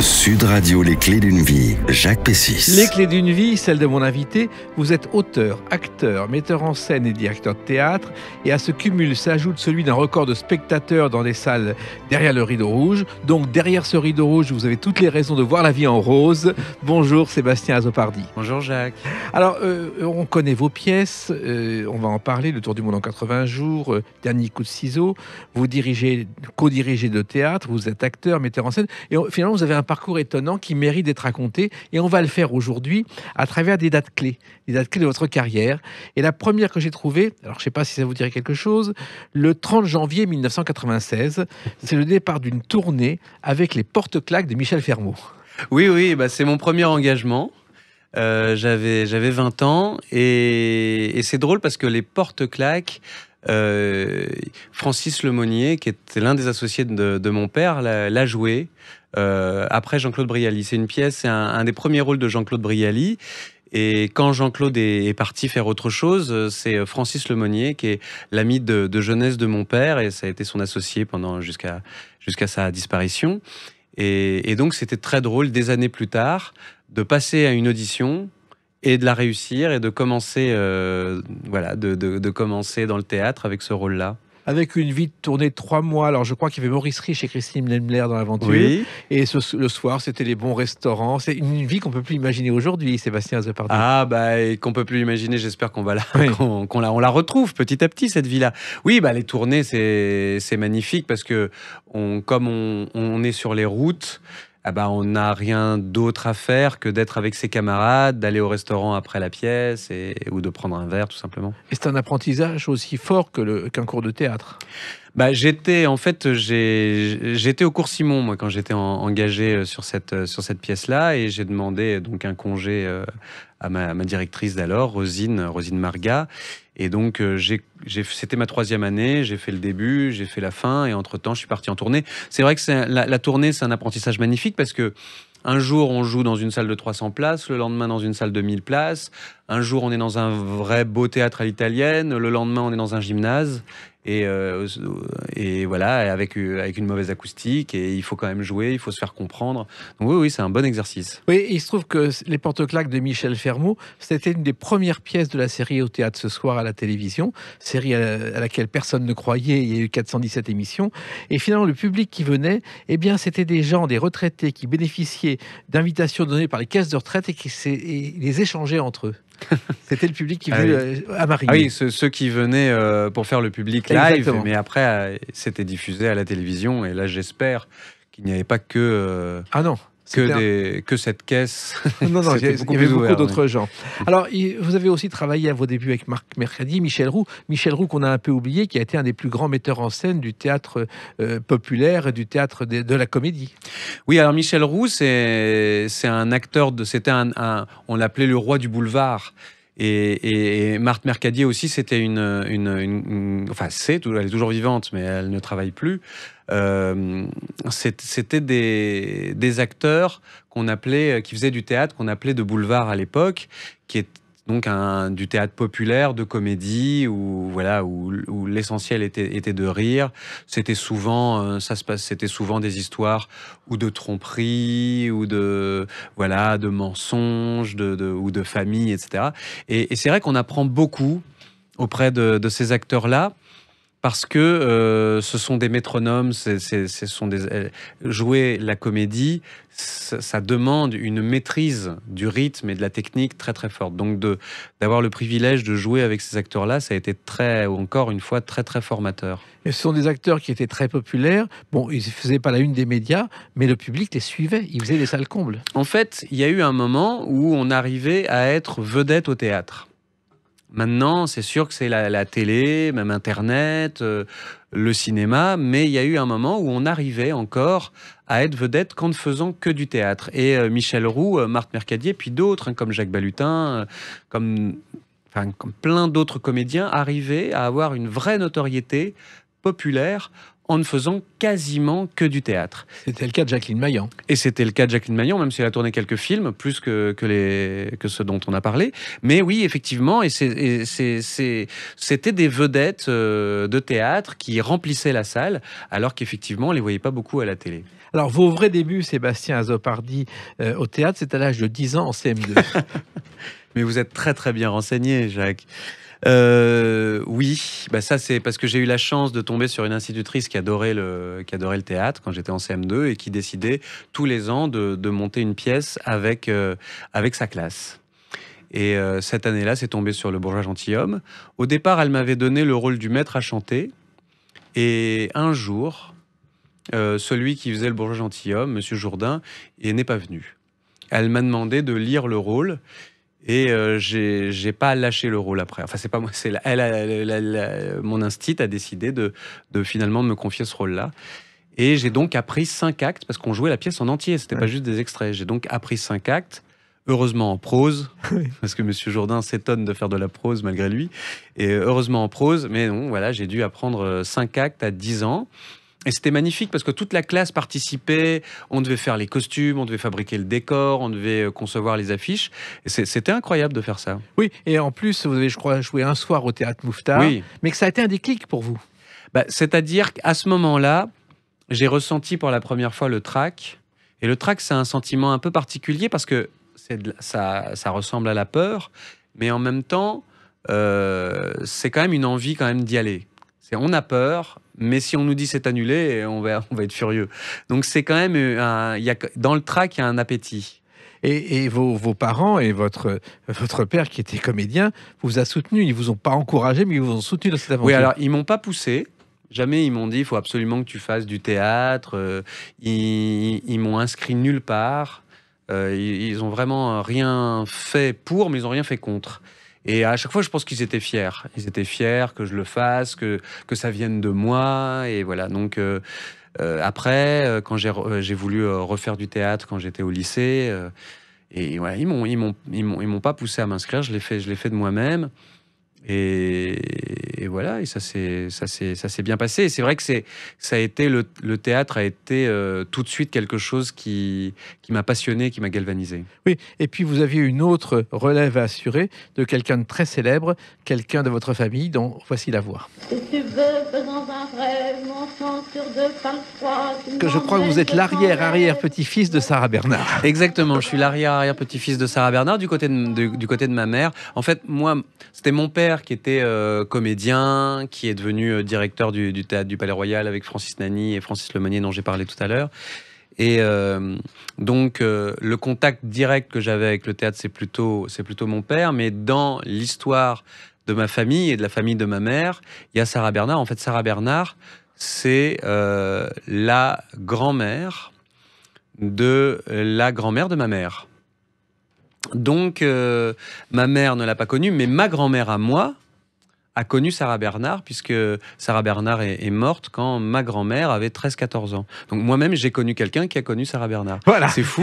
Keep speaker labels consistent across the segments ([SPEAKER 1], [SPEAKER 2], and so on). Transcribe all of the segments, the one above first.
[SPEAKER 1] Sud Radio, les clés d'une vie, Jacques Pessis.
[SPEAKER 2] Les clés d'une vie, celle de mon invité. Vous êtes auteur, acteur, metteur en scène et directeur de théâtre. Et à ce cumul s'ajoute celui d'un record de spectateurs dans des salles derrière le rideau rouge. Donc derrière ce rideau rouge, vous avez toutes les raisons de voir la vie en rose. Bonjour Sébastien Azopardi.
[SPEAKER 3] Bonjour Jacques.
[SPEAKER 2] Alors, on connaît vos pièces, on va en parler, Le Tour du monde en 80 jours, Dernier coup de ciseau. Vous co-dirigez de théâtre, vous êtes acteur, metteur en scène. Et finalement, vous avez un parcours étonnant qui mérite d'être raconté. Et on va le faire aujourd'hui à travers des dates clés de votre carrière. Et la première que j'ai trouvée, alors je ne sais pas si ça vous dirait quelque chose, le 30 janvier 1996, c'est le départ d'une tournée avec les porte-claques de Michel Fermaux.
[SPEAKER 3] Oui, c'est mon premier engagement. J'avais 20 ans et c'est drôle parce que les porte-claques, Francis Lemonnier, qui était l'un des associés de mon père, l'a joué après Jean-Claude Brialy. C'est une pièce, c'est un des premiers rôles de Jean-Claude Brialy. Et quand Jean-Claude est parti faire autre chose, c'est Francis Lemonnier, qui est l'ami de jeunesse de mon père, et ça a été son associé jusqu'à sa disparition. Et donc c'était très drôle, des années plus tard, de passer à une audition et de la réussir et de commencer, de commencer dans le théâtre avec ce rôle-là.
[SPEAKER 2] Avec une vie de tournée de 3 mois. Alors, je crois qu'il y avait Maurice Rich et Christine Lembler dans l'aventure.
[SPEAKER 3] Oui.
[SPEAKER 2] Et le soir, c'était les bons restaurants. C'est une vie qu'on ne peut plus imaginer aujourd'hui, Sébastien Azopardi.
[SPEAKER 3] Et qu'on ne peut plus imaginer. J'espère qu'on va on la retrouve petit à petit, cette vie-là. Oui, les tournées, c'est magnifique parce que comme on est sur les routes, on n'a rien d'autre à faire que d'être avec ses camarades, d'aller au restaurant après la pièce ou de prendre un verre, tout simplement.
[SPEAKER 2] Et c'est un apprentissage aussi fort qu'un cours de théâtre.
[SPEAKER 3] J'étais au cours Simon, moi, quand j'étais engagé sur cette pièce-là, et j'ai demandé donc un congé à ma directrice d'alors, Rosine Marga. Et donc, c'était ma 3e année, j'ai fait le début, j'ai fait la fin, et entre-temps, je suis parti en tournée. C'est vrai que la tournée, c'est un apprentissage magnifique, parce que un jour, on joue dans une salle de 300 places, le lendemain, dans une salle de 1000 places. Un jour, on est dans un vrai beau théâtre à l'italienne, le lendemain, on est dans un gymnase. Et voilà, avec une mauvaise acoustique, et il faut quand même jouer, il faut se faire comprendre. Donc oui, c'est un bon exercice.
[SPEAKER 2] Oui, il se trouve que Les porte-claques de Michel Fermaux, c'était une des premières pièces de la série Au théâtre ce soir à la télévision, série à laquelle personne ne croyait. Il y a eu 417 émissions, et finalement le public qui venait, c'était des gens, des retraités qui bénéficiaient d'invitations données par les caisses de retraite et qui les échangeaient entre eux. C'était le public qui venait à Marigny.
[SPEAKER 3] Oui, ceux qui venaient pour faire le public live. Exactement. Mais après, c'était diffusé à la télévision. Et là, j'espère qu'il n'y avait pas que... que cette caisse.
[SPEAKER 2] Non, il y avait beaucoup d'autres gens. Alors, vous avez aussi travaillé à vos débuts avec Marc Mercadier, Michel Roux qu'on a un peu oublié, qui a été un des plus grands metteurs en scène du théâtre populaire et du théâtre de la comédie.
[SPEAKER 3] Oui, alors Michel Roux, c'est un acteur, on l'appelait le roi du boulevard. Et Marthe Mercadier aussi, c'était elle est toujours vivante, mais elle ne travaille plus. C'était des acteurs qui faisaient du théâtre, qu'on appelait de boulevard à l'époque, qui est donc du théâtre populaire, de comédie, où l'essentiel était de rire. C'était souvent, c'était souvent des histoires ou de tromperie, ou de mensonges, ou de famille, etc. Et c'est vrai qu'on apprend beaucoup auprès de ces acteurs-là, parce que ce sont des métronomes, jouer la comédie, ça demande une maîtrise du rythme et de la technique très très forte. Donc d'avoir le privilège de jouer avec ces acteurs-là, ça a été encore une fois très très formateur.
[SPEAKER 2] Et ce sont des acteurs qui étaient très populaires. Bon, ils ne faisaient pas la une des médias, mais le public les suivait. Ils faisaient des salles combles.
[SPEAKER 3] En fait, il y a eu un moment où on arrivait à être vedette au théâtre. Maintenant, c'est sûr que c'est la télé, même Internet, le cinéma, mais il y a eu un moment où on arrivait encore à être vedette qu'en ne faisant que du théâtre. Et Michel Roux, Marthe Mercadier, puis d'autres, comme Jacques Balutin, comme plein d'autres comédiens, arrivaient à avoir une vraie notoriété populaire en ne faisant quasiment que du théâtre.
[SPEAKER 2] C'était le cas de Jacqueline Maillan.
[SPEAKER 3] Et c'était le cas de Jacqueline Maillan, même si elle a tourné quelques films, plus que ceux dont on a parlé. Mais oui, effectivement, c'était des vedettes de théâtre qui remplissaient la salle, alors qu'effectivement, on ne les voyait pas beaucoup à la télé.
[SPEAKER 2] Alors, vos vrais débuts, Sébastien Azzopardi, au théâtre, c'est à l'âge de 10 ans en CM2.
[SPEAKER 3] Mais vous êtes très très bien renseigné, Jacques. Oui, ça c'est parce que j'ai eu la chance de tomber sur une institutrice qui adorait le théâtre quand j'étais en CM2 et qui décidait tous les ans de monter une pièce avec sa classe. Et cette année-là, c'est tombé sur Le Bourgeois Gentilhomme. Au départ, elle m'avait donné le rôle du maître à chanter. Et un jour, celui qui faisait Le Bourgeois Gentilhomme, Monsieur Jourdain, n'est pas venu. Elle m'a demandé de lire le rôle. Et j'ai pas lâché le rôle après. Enfin, c'est pas moi, c'est mon instinct a décidé de finalement me confier ce rôle-là. Et j'ai donc appris 5 actes, parce qu'on jouait la pièce en entier, c'était pas juste des extraits. J'ai donc appris 5 actes, heureusement en prose, parce que Monsieur Jourdain s'étonne de faire de la prose malgré lui. Et heureusement en prose, mais non, voilà, j'ai dû apprendre 5 actes à 10 ans. Et c'était magnifique parce que toute la classe participait, on devait faire les costumes, on devait fabriquer le décor, on devait concevoir les affiches. Et c'était incroyable de faire ça.
[SPEAKER 2] Oui, et en plus, vous avez, je crois, joué un soir au Théâtre Mouffetard,
[SPEAKER 3] oui.
[SPEAKER 2] Mais que ça a été un déclic pour vous.
[SPEAKER 3] C'est-à-dire qu'à ce moment-là, j'ai ressenti pour la première fois le trac. Et le trac, c'est un sentiment un peu particulier parce que ça ressemble à la peur, mais en même temps, c'est quand même une envie quand même d'y aller. On a peur, mais si on nous dit c'est annulé, on va être furieux. Donc c'est quand même dans le trac, il y a un appétit.
[SPEAKER 2] Et vos parents et votre père qui était comédien vous a soutenu. Ils vous ont pas encouragé, mais ils vous ont soutenu dans cette aventure.
[SPEAKER 3] Oui, alors ils m'ont pas poussé. Jamais ils m'ont dit il faut absolument que tu fasses du théâtre. Ils m'ont inscrit nulle part. Ils ont vraiment rien fait pour, mais ils ont rien fait contre. Et à chaque fois, je pense qu'ils étaient fiers. Ils étaient fiers que je le fasse, que ça vienne de moi. Et voilà. Donc après, quand j'ai voulu refaire du théâtre quand j'étais au lycée, et voilà, ils m'ont pas poussé à m'inscrire. Je l'ai fait de moi-même. Et voilà. Et ça s'est bien passé. Et c'est vrai que le théâtre a été tout de suite quelque chose qui m'a passionné, qui m'a galvanisé.
[SPEAKER 2] Oui. Et puis vous aviez une autre relève à assurer de quelqu'un de très célèbre, quelqu'un de votre famille dont voici la voix.
[SPEAKER 4] Si tu veux, faisons un rêve, montant sur 2 par 3.
[SPEAKER 2] Que je crois que vous êtes l'arrière-petit-fils de Sarah Bernard.
[SPEAKER 3] Exactement, je suis l'arrière-petit-fils de Sarah Bernard du côté de ma mère. En fait, moi, c'était mon père qui était comédien, qui est devenu directeur du théâtre du Palais Royal avec Francis Nani et Francis Lemonnier dont j'ai parlé tout à l'heure. Et donc, le contact direct que j'avais avec le théâtre, c'est plutôt mon père. Mais dans l'histoire de ma famille et de la famille de ma mère, il y a Sarah Bernard. En fait, Sarah Bernard, c'est la grand-mère de la grand-mère de ma mère. Donc, ma mère ne l'a pas connue, mais ma grand-mère à moi a connu Sarah Bernard, puisque Sarah Bernard est morte quand ma grand-mère avait 13-14 ans. Donc moi-même, j'ai connu quelqu'un qui a connu Sarah Bernard.
[SPEAKER 2] Voilà.
[SPEAKER 3] C'est fou.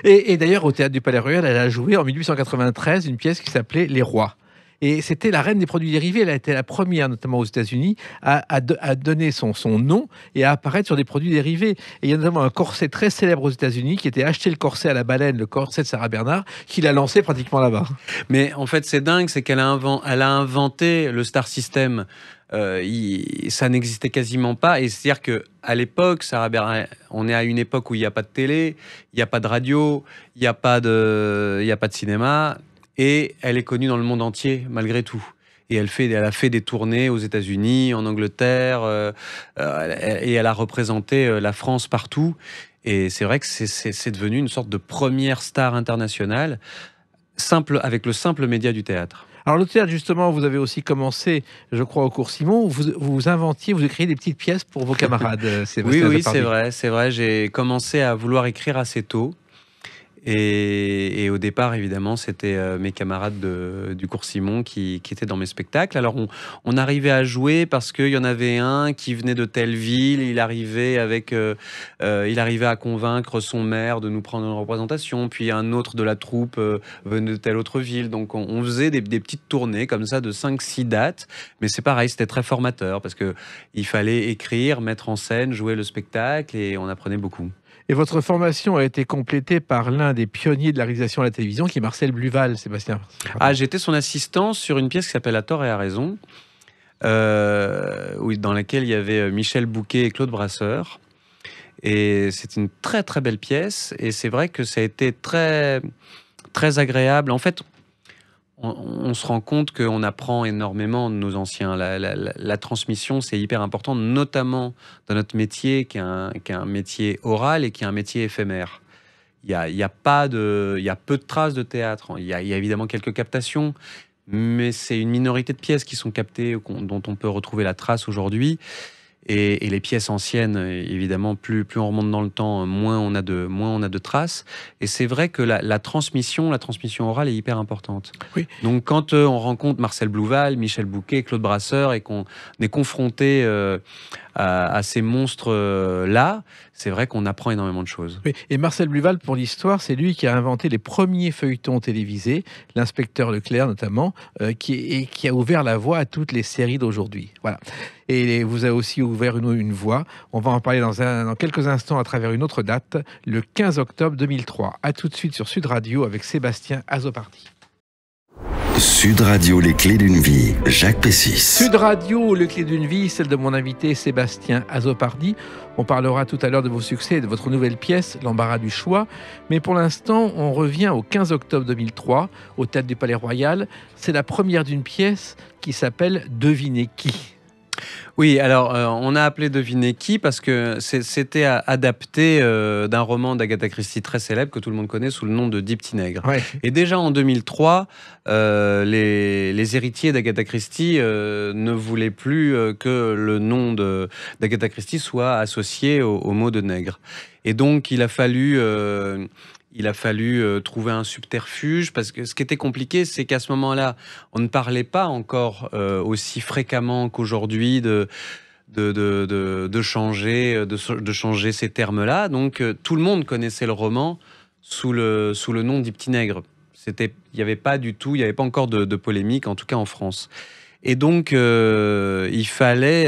[SPEAKER 2] Et d'ailleurs, au Théâtre du Palais Royal, elle a joué en 1893 une pièce qui s'appelait Les Rois. Et c'était la reine des produits dérivés. Elle a été la première, notamment aux États-Unis, à donner son nom et à apparaître sur des produits dérivés. Et il y a notamment un corset très célèbre aux États-Unis qui était acheté le corset à la baleine, le corset de Sarah Bernard, qui l'a lancé pratiquement là-bas.
[SPEAKER 3] Mais en fait, c'est dingue, c'est qu'elle a inventé le Star System. Ça n'existait quasiment pas. Et c'est-à-dire qu'à l'époque, Sarah Bernard, on est à une époque où il n'y a pas de télé, il n'y a pas de radio, il n'y a pas de cinéma. Et elle est connue dans le monde entier, malgré tout. Et elle a fait des tournées aux États-Unis, en Angleterre, et elle a représenté la France partout. Et c'est vrai que c'est devenu une sorte de première star internationale, avec le simple média du théâtre.
[SPEAKER 2] Alors le théâtre, justement, vous avez aussi commencé, je crois, au cours Simon, vous inventiez, vous écriviez des petites pièces pour vos camarades.
[SPEAKER 3] Oui, c'est vrai. J'ai commencé à vouloir écrire assez tôt. Et au départ, évidemment, c'était mes camarades du cours Simon qui étaient dans mes spectacles. Alors, on arrivait à jouer parce qu'il y en avait un qui venait de telle ville. Il arrivait à convaincre son maire de nous prendre une représentation. Puis un autre de la troupe venait de telle autre ville. Donc, on faisait des petites tournées comme ça de 5-6 dates. Mais c'est pareil, c'était très formateur parce qu'il fallait écrire, mettre en scène, jouer le spectacle et on apprenait beaucoup.
[SPEAKER 2] Et votre formation a été complétée par l'un des pionniers de la réalisation à la télévision, qui est Marcel Bluval, Sébastien.
[SPEAKER 3] Ah, j'étais son assistant sur une pièce qui s'appelle À tort et à raison, dans laquelle il y avait Michel Bouquet et Claude Brasseur. Et c'est une très très belle pièce. Et c'est vrai que ça a été très, très agréable. En fait, on se rend compte qu'on apprend énormément de nos anciens. La transmission, c'est hyper important, notamment dans notre métier, qui est un métier oral et qui est un métier éphémère. Il y a peu de traces de théâtre. Il y a évidemment quelques captations, mais c'est une minorité de pièces qui sont captées, dont on peut retrouver la trace aujourd'hui. Et les pièces anciennes, évidemment, plus on remonte dans le temps, moins on a de traces. Et c'est vrai que la transmission orale est hyper importante.
[SPEAKER 2] Oui.
[SPEAKER 3] Donc quand on rencontre Marcel Bluval, Michel Bouquet, Claude Brasseur, et qu'on est confronté à ces monstres-là, c'est vrai qu'on apprend énormément de choses.
[SPEAKER 2] Oui. Et Marcel Bluval, pour l'histoire, c'est lui qui a inventé les premiers feuilletons télévisés, l'inspecteur Leclerc notamment, qui a ouvert la voie à toutes les séries d'aujourd'hui. Voilà. Et vous avez aussi ouvert une voie. On va en parler dans quelques instants à travers une autre date, le 15 octobre 2003. A tout de suite sur Sud Radio avec Sébastien Azopardi.
[SPEAKER 1] Sud Radio, les clés d'une vie, Jacques Pessis.
[SPEAKER 2] Sud Radio, les clés d'une vie, celle de mon invité Sébastien Azopardi. On parlera tout à l'heure de vos succès et de votre nouvelle pièce, L'embarras du choix. Mais pour l'instant, on revient au 15 octobre 2003, au Théâtre du Palais Royal. C'est la première d'une pièce qui s'appelle Devinez qui.
[SPEAKER 3] Oui, alors on a appelé Devinez qui parce que c'était adapté d'un roman d'Agatha Christie très célèbre que tout le monde connaît sous le nom de Dix Petits Nègres.
[SPEAKER 2] Ouais.
[SPEAKER 3] Et déjà en 2003, les héritiers d'Agatha Christie ne voulaient plus que le nom d'Agatha Christie soit associé au mot de nègre. Et donc il a fallu trouver un subterfuge parce que ce qui était compliqué, c'est qu'à ce moment-là, on ne parlait pas encore aussi fréquemment qu'aujourd'hui de changer ces termes-là. Donc tout le monde connaissait le roman sous le nom Dix Petits Nègres. Il n'y avait pas encore de polémique, en tout cas en France. Et donc, il fallait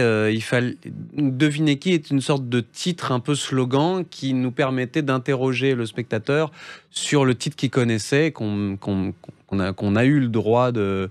[SPEAKER 3] deviner qui est une sorte de titre un peu slogan qui nous permettait d'interroger le spectateur sur le titre qu'il connaissait, qu'on a eu le droit de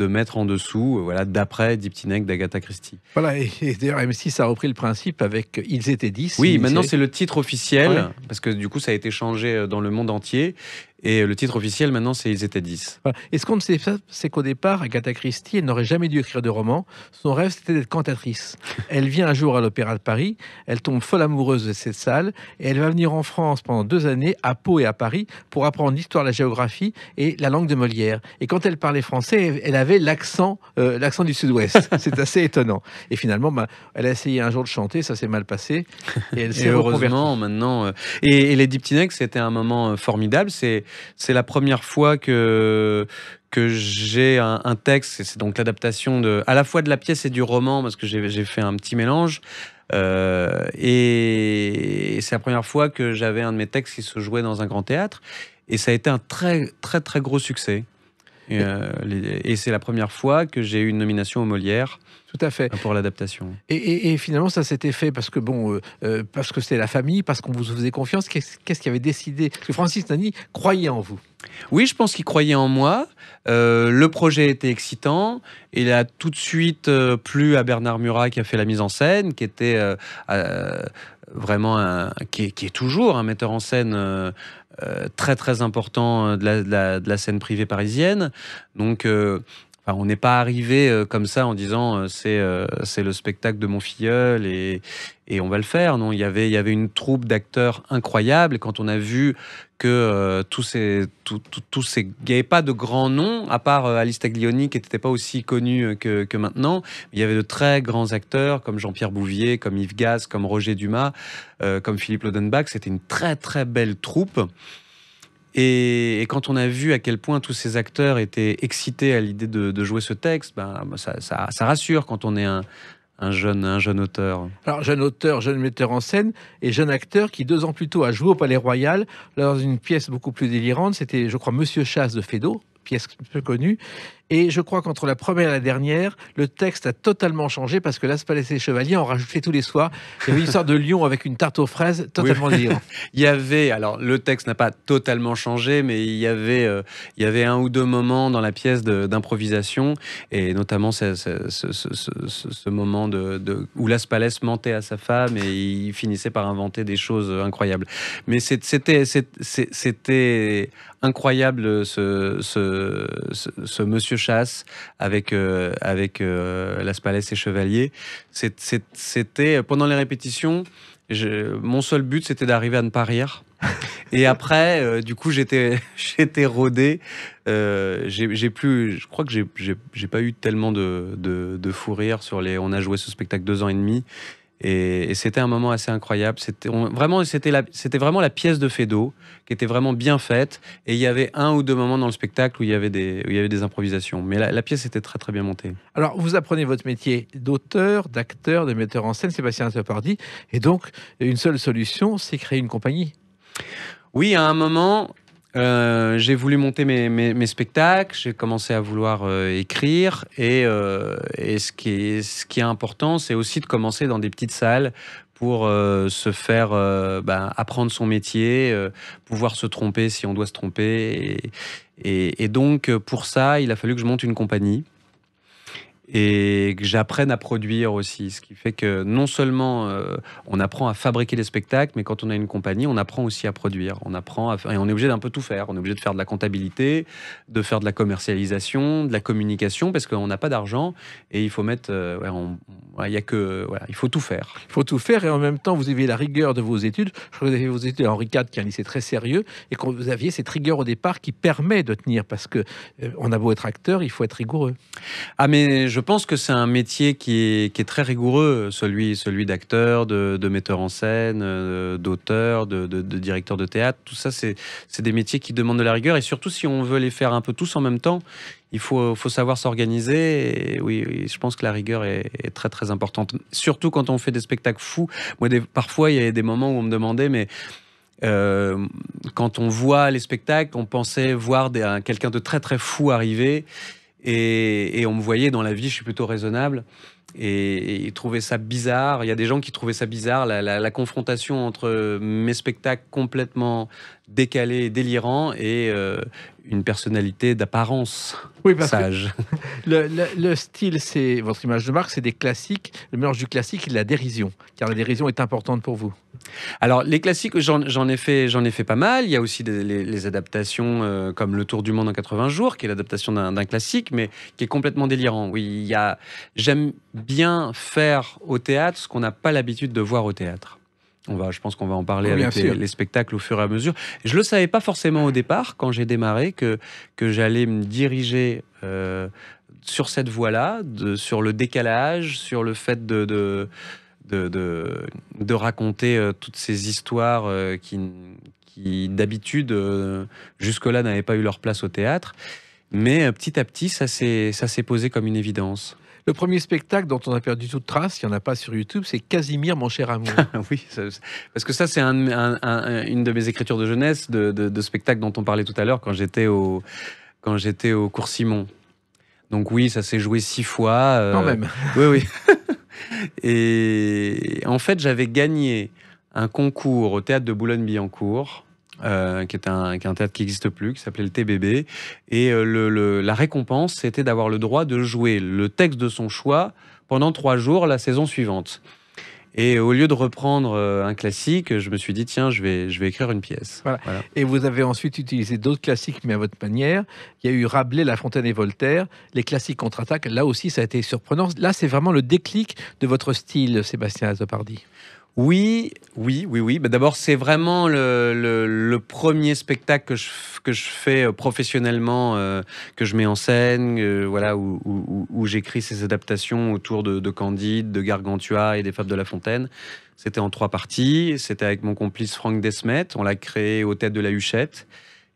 [SPEAKER 3] mettre en dessous, voilà, d'après Dix Petits Nègres d'Agatha Christie.
[SPEAKER 2] Voilà, et d'ailleurs M6 a repris le principe avec Ils étaient 10.
[SPEAKER 3] Oui, maintenant c'est le titre officiel, parce que du coup ça a été changé dans le monde entier. Et le titre officiel, maintenant, c'est Ils étaient 10.
[SPEAKER 2] Voilà. Et ce qu'on ne sait pas, c'est qu'au départ, Agatha Christie, elle n'aurait jamais dû écrire de roman. Son rêve, c'était d'être cantatrice. Elle vient un jour à l'Opéra de Paris, elle tombe folle amoureuse de cette salle, et elle va venir en France pendant 2 années, à Pau et à Paris, pour apprendre l'histoire, la géographie et la langue de Molière. Et quand elle parlait français, elle avait l'accent du Sud-Ouest. C'est assez étonnant. Et finalement, elle a essayé un jour de chanter, ça s'est mal passé, et elle s'est
[SPEAKER 3] heureusement, maintenant... Et les Dix Petits Nègres, c'était un moment formidable. C'est la première fois que j'ai un texte, c'est donc l'adaptation à la fois de la pièce et du roman, parce que j'ai fait un petit mélange. Et c'est la première fois que j'avais un de mes textes qui se jouait dans un grand théâtre. Et ça a été un très, très, très gros succès. Et c'est la première fois que j'ai eu une nomination aux Molières.
[SPEAKER 2] Tout à fait.
[SPEAKER 3] Pour l'adaptation.
[SPEAKER 2] Et finalement, ça s'était fait parce que parce que c'était la famille, parce qu'on vous faisait confiance. Qu'est-ce qui avait décidé? Parce que Francis Nani croyait en vous.
[SPEAKER 3] Oui, je pense qu'il croyait en moi. Le projet était excitant. Il a tout de suite plu à Bernard Murat qui a fait la mise en scène, qui était vraiment qui est toujours un metteur en scène très très important de la scène privée parisienne. Donc on n'est pas arrivé comme ça en disant c'est le spectacle de mon filleul et on va le faire. Non, il y avait une troupe d'acteurs incroyable. Et quand on a vu que il n'y avait pas de grands noms à part Alice Taglioni qui n'était pas aussi connu que maintenant. Il y avait de très grands acteurs comme Jean-Pierre Bouvier, comme Yves Gaz, comme Roger Dumas, comme Philippe Lodenbach. C'était une très très belle troupe. Et quand on a vu à quel point tous ces acteurs étaient excités à l'idée de jouer ce texte, ça rassure quand on est un jeune auteur.
[SPEAKER 2] Alors, jeune auteur, jeune metteur en scène et jeune acteur qui, 2 ans plus tôt, a joué au Palais Royal dans une pièce beaucoup plus délirante. C'était, je crois, Monsieur Chasse de Feydeau, pièce peu connue. Et je crois qu'entre la première et la dernière, le texte a totalement changé parce que Las Palais et Chevaliers en rajoutait tous les soirs. Il y avait une sorte de lion avec une tarte aux fraises totalement délirant.
[SPEAKER 3] Il y avait, alors le texte n'a pas totalement changé, mais il y avait 1 ou 2 moments dans la pièce d'improvisation, et notamment ce moment où Las Palais mentait à sa femme et il finissait par inventer des choses incroyables. Mais c'était incroyable ce Monsieur Chasse avec Las Palais et Chevaliers. C'était pendant les répétitions. Mon seul but, c'était d'arriver à ne pas rire. Et après, du coup, j'étais rodé. Je crois que j'ai pas eu tellement de fou rire sur les. On a joué ce spectacle 2 ans et demi. Et c'était un moment assez incroyable. C'était vraiment la pièce de Feydeau qui était vraiment bien faite. Et il y avait 1 ou 2 moments dans le spectacle où il y avait des improvisations. Mais la pièce était très très bien montée.
[SPEAKER 2] Alors, vous apprenez votre métier d'auteur, d'acteur, de metteur en scène, Sébastien Topardi. Et donc, une seule solution, c'est créer une compagnie.
[SPEAKER 3] Oui, à un moment, j'ai voulu monter mes spectacles, j'ai commencé à vouloir écrire, et ce qui est important, c'est aussi de commencer dans des petites salles pour se faire apprendre son métier, pouvoir se tromper si on doit se tromper. Et donc, pour ça, il a fallu que je monte une compagnie et que j'apprenne à produire aussi. Ce qui fait que non seulement on apprend à fabriquer des spectacles, mais quand on a une compagnie, on apprend aussi à produire. Et on est obligé d'un peu tout faire. On est obligé de faire de la comptabilité, de faire de la commercialisation, de la communication, parce qu'on n'a pas d'argent et il faut mettre... il faut tout faire.
[SPEAKER 2] Il faut tout faire et en même temps, vous avez la rigueur de vos études. Je crois que vous avez vos études à Henri IV, qui est un lycée très sérieux, et que vous aviez cette rigueur au départ qui permet de tenir, parce que on a beau être acteur, il faut être rigoureux.
[SPEAKER 3] Ah, mais je pense que c'est un métier qui est très rigoureux, celui d'acteur, de metteur en scène, d'auteur, de directeur de théâtre. Tout ça, c'est des métiers qui demandent de la rigueur, et surtout si on veut les faire un peu tous en même temps, il faut savoir s'organiser. Et oui, je pense que la rigueur est très très importante, surtout quand on fait des spectacles fous. Moi, parfois, il y a des moments où on me demandait, mais quand on voit les spectacles, on pensait voir quelqu'un de très très fou arriver. Et on me voyait dans la vie, je suis plutôt raisonnable. Et ils trouvaient ça bizarre. Il y a des gens qui trouvaient ça bizarre, la confrontation entre mes spectacles complètement décalés et délirants et une personnalité d'apparence sage.
[SPEAKER 2] Le style, c'est votre image de marque, c'est des classiques, le mélange du classique et de la dérision, car la dérision est importante pour vous.
[SPEAKER 3] Alors, les classiques, j'en ai fait pas mal. Il y a aussi les adaptations comme Le Tour du Monde en 80 jours, qui est l'adaptation d'un classique, mais qui est complètement délirant. Oui, j'aime bien faire au théâtre ce qu'on n'a pas l'habitude de voir au théâtre. Je pense qu'on va en parler avec les spectacles au fur et à mesure. Je ne le savais pas forcément au départ, quand j'ai démarré, que j'allais me diriger sur cette voie-là, sur le décalage, sur le fait de raconter toutes ces histoires qui d'habitude, jusque-là, n'avaient pas eu leur place au théâtre. Mais petit à petit, ça s'est posé comme une évidence.
[SPEAKER 2] Le premier spectacle dont on a perdu toute trace, il n'y en a pas sur YouTube, c'est Casimir, mon cher amour.
[SPEAKER 3] Oui, parce que ça, c'est une de mes écritures de jeunesse, de spectacle dont on parlait tout à l'heure quand j'étais au cours Simon. Donc oui, ça s'est joué 6 fois.
[SPEAKER 2] Quand même.
[SPEAKER 3] Oui. Et en fait, j'avais gagné un concours au théâtre de Boulogne-Billancourt, qui est un théâtre qui n'existe plus, qui s'appelait le TBB. Et la récompense, c'était d'avoir le droit de jouer le texte de son choix pendant 3 jours la saison suivante. Et au lieu de reprendre un classique, je me suis dit, tiens, je vais écrire une pièce.
[SPEAKER 2] Voilà. Et vous avez ensuite utilisé d'autres classiques, mais à votre manière. Il y a eu Rabelais, La Fontaine et Voltaire, les classiques contre-attaque. Là aussi, ça a été surprenant. Là, c'est vraiment le déclic de votre style, Sébastien Topardi.
[SPEAKER 3] Oui. D'abord, c'est vraiment le premier spectacle que je fais professionnellement, que je mets en scène, où j'écris ces adaptations autour de Candide, de Gargantua et des Fables de La Fontaine. C'était en 3 parties. C'était avec mon complice Franck Desmet. On l'a créé au Théâtre de la Huchette.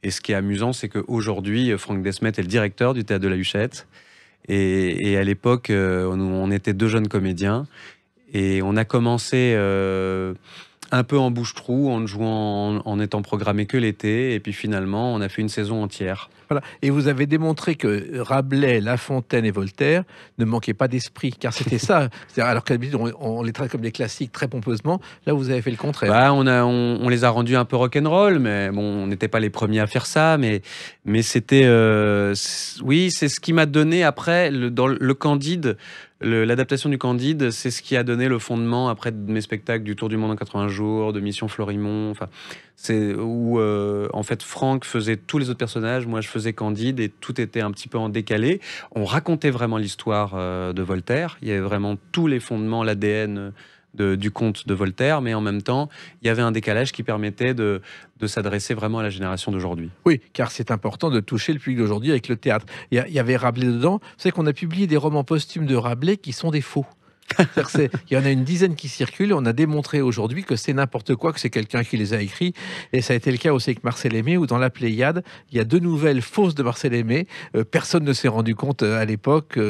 [SPEAKER 3] Et ce qui est amusant, c'est qu'aujourd'hui, Franck Desmet est le directeur du Théâtre de la Huchette. Et à l'époque, on était 2 jeunes comédiens. Et on a commencé un peu en bouche-trou, en ne jouant, en étant programmé que l'été. Et puis finalement, on a fait une saison entière.
[SPEAKER 2] Voilà. Et vous avez démontré que Rabelais, La Fontaine et Voltaire ne manquaient pas d'esprit, car c'était ça. Alors qu'à l'habitude, on les traite comme des classiques très pompeusement. Là, vous avez fait le contraire.
[SPEAKER 3] Bah, on les a rendus un peu rock'n'roll, mais bon, on n'était pas les premiers à faire ça. Mais c'était, oui, c'est ce qui m'a donné après dans le Candide. L'adaptation du Candide, c'est ce qui a donné le fondement après de mes spectacles du Tour du Monde en 80 jours, de Mission Florimond. Enfin, c'est où en fait Franck faisait tous les autres personnages, moi je faisais Candide et tout était un petit peu en décalé. On racontait vraiment l'histoire de Voltaire. Il y avait vraiment tous les fondements, l'ADN du conte de Voltaire, mais en même temps, il y avait un décalage qui permettait de s'adresser vraiment à la génération d'aujourd'hui.
[SPEAKER 2] Oui, car c'est important de toucher le public d'aujourd'hui avec le théâtre. Il y avait Rabelais dedans. Vous savez qu'on a publié des romans posthumes de Rabelais qui sont des faux. Il y en a une dizaine qui circulent. On a démontré aujourd'hui que c'est n'importe quoi, que c'est quelqu'un qui les a écrits. Et ça a été le cas aussi avec Marcel Aimé, où dans la Pléiade, il y a 2 nouvelles fausses de Marcel Aimé. Personne ne s'est rendu compte à l'époque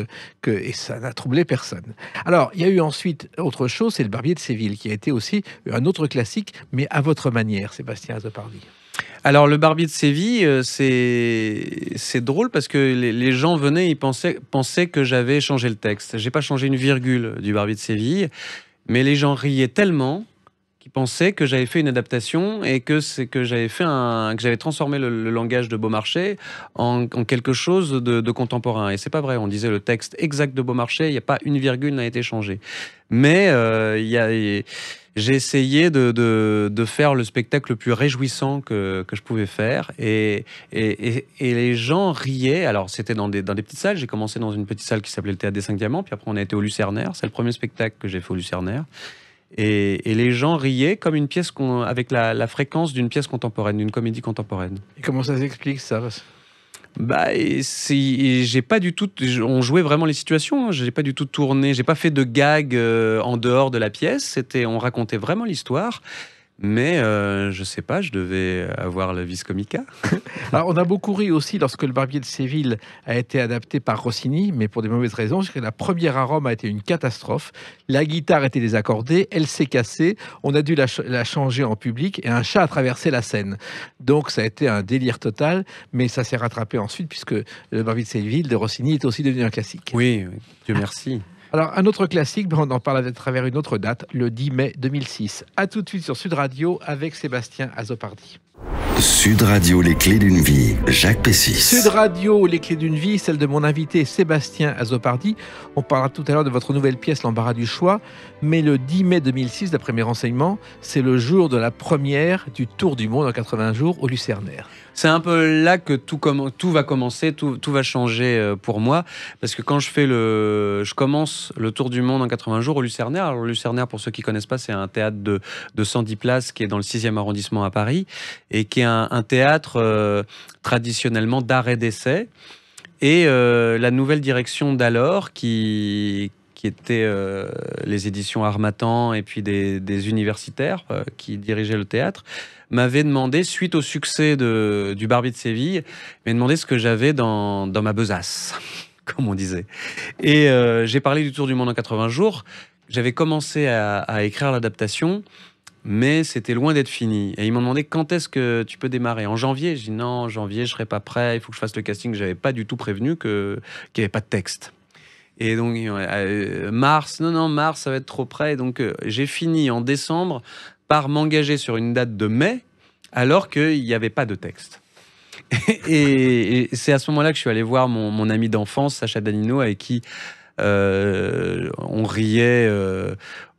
[SPEAKER 2] et ça n'a troublé personne. Alors, il y a eu ensuite autre chose, c'est Le Barbier de Séville, qui a été aussi un autre classique, mais à votre manière, Sébastien Azopardi.
[SPEAKER 3] Alors, Le Barbier de Séville, c'est drôle parce que les gens venaient, ils pensaient que j'avais changé le texte. J'ai pas changé une virgule du Barbier de Séville, mais les gens riaient tellement qu'ils pensaient que j'avais fait une adaptation et que j'avais transformé le langage de Beaumarchais en quelque chose de contemporain. Et c'est pas vrai. On disait le texte exact de Beaumarchais, il n'y a pas une virgule n'a été changée. Mais j'ai essayé de faire le spectacle le plus réjouissant que je pouvais faire. Et les gens riaient. Alors, c'était dans des petites salles. J'ai commencé dans une petite salle qui s'appelait le Théâtre des 5 Diamants. Puis après, on a été au Lucernaire. C'est le premier spectacle que j'ai fait au Lucernaire. Et les gens riaient comme une pièce avec la fréquence d'une pièce contemporaine, d'une comédie contemporaine.
[SPEAKER 2] Et comment ça s'explique, ça ?
[SPEAKER 3] Bah, j'ai pas du tout. On jouait vraiment les situations. J'ai pas du tout tourné. J'ai pas fait de gag en dehors de la pièce. On racontait vraiment l'histoire. Mais je sais pas, je devais avoir la vis comica.
[SPEAKER 2] Alors, on a beaucoup ri aussi lorsque Le Barbier de Séville a été adapté par Rossini, mais pour des mauvaises raisons, parce que la première à Rome a été une catastrophe. La guitare était désaccordée, elle s'est cassée, on a dû la changer en public et un chat a traversé la scène. Donc ça a été un délire total, mais ça s'est rattrapé ensuite puisque Le Barbier de Séville de Rossini est aussi devenu un classique.
[SPEAKER 3] Oui, Dieu merci.
[SPEAKER 2] Alors, un autre classique, on en parle à travers une autre date, le 10 mai 2006. A tout de suite sur Sud Radio avec Sébastien Azopardi.
[SPEAKER 1] Sud Radio, les clés d'une vie, Jacques Pessis.
[SPEAKER 2] Sud Radio, les clés d'une vie, celle de mon invité Sébastien Azopardi. On parlera tout à l'heure de votre nouvelle pièce, L'embarras du choix. Mais le 10 mai 2006, d'après mes renseignements, c'est le jour de la première du Tour du Monde en 80 jours au Lucernaire.
[SPEAKER 3] C'est un peu là que tout va commencer, tout va changer pour moi. Parce que quand je commence le Tour du Monde en 80 jours au Lucernaire. Alors, le Lucernaire, pour ceux qui ne connaissent pas, c'est un théâtre de 110 places qui est dans le 6e arrondissement à Paris et qui est un théâtre traditionnellement d'art et d'essai. Et la nouvelle direction d'alors, qui étaient les éditions Harmattan et puis des universitaires qui dirigeaient le théâtre, m'avait demandé, suite au succès du Barbier de Séville, m'avait demandé ce que j'avais dans ma besace, comme on disait. Et j'ai parlé du Tour du Monde en 80 jours. J'avais commencé à écrire l'adaptation, mais c'était loin d'être fini. Et ils m'ont demandé quand est-ce que tu peux démarrer. En janvier, j'ai dit non, en janvier, je serai pas prêt, il faut que je fasse le casting. J'avais pas du tout prévenu qu'il n'y avait pas de texte. Et donc, mars, ça va être trop près. Donc, j'ai fini en décembre par m'engager sur une date de mai, alors qu'il n'y avait pas de texte. Et c'est à ce moment-là que je suis allé voir mon ami d'enfance, Sacha Danino, avec qui on riait,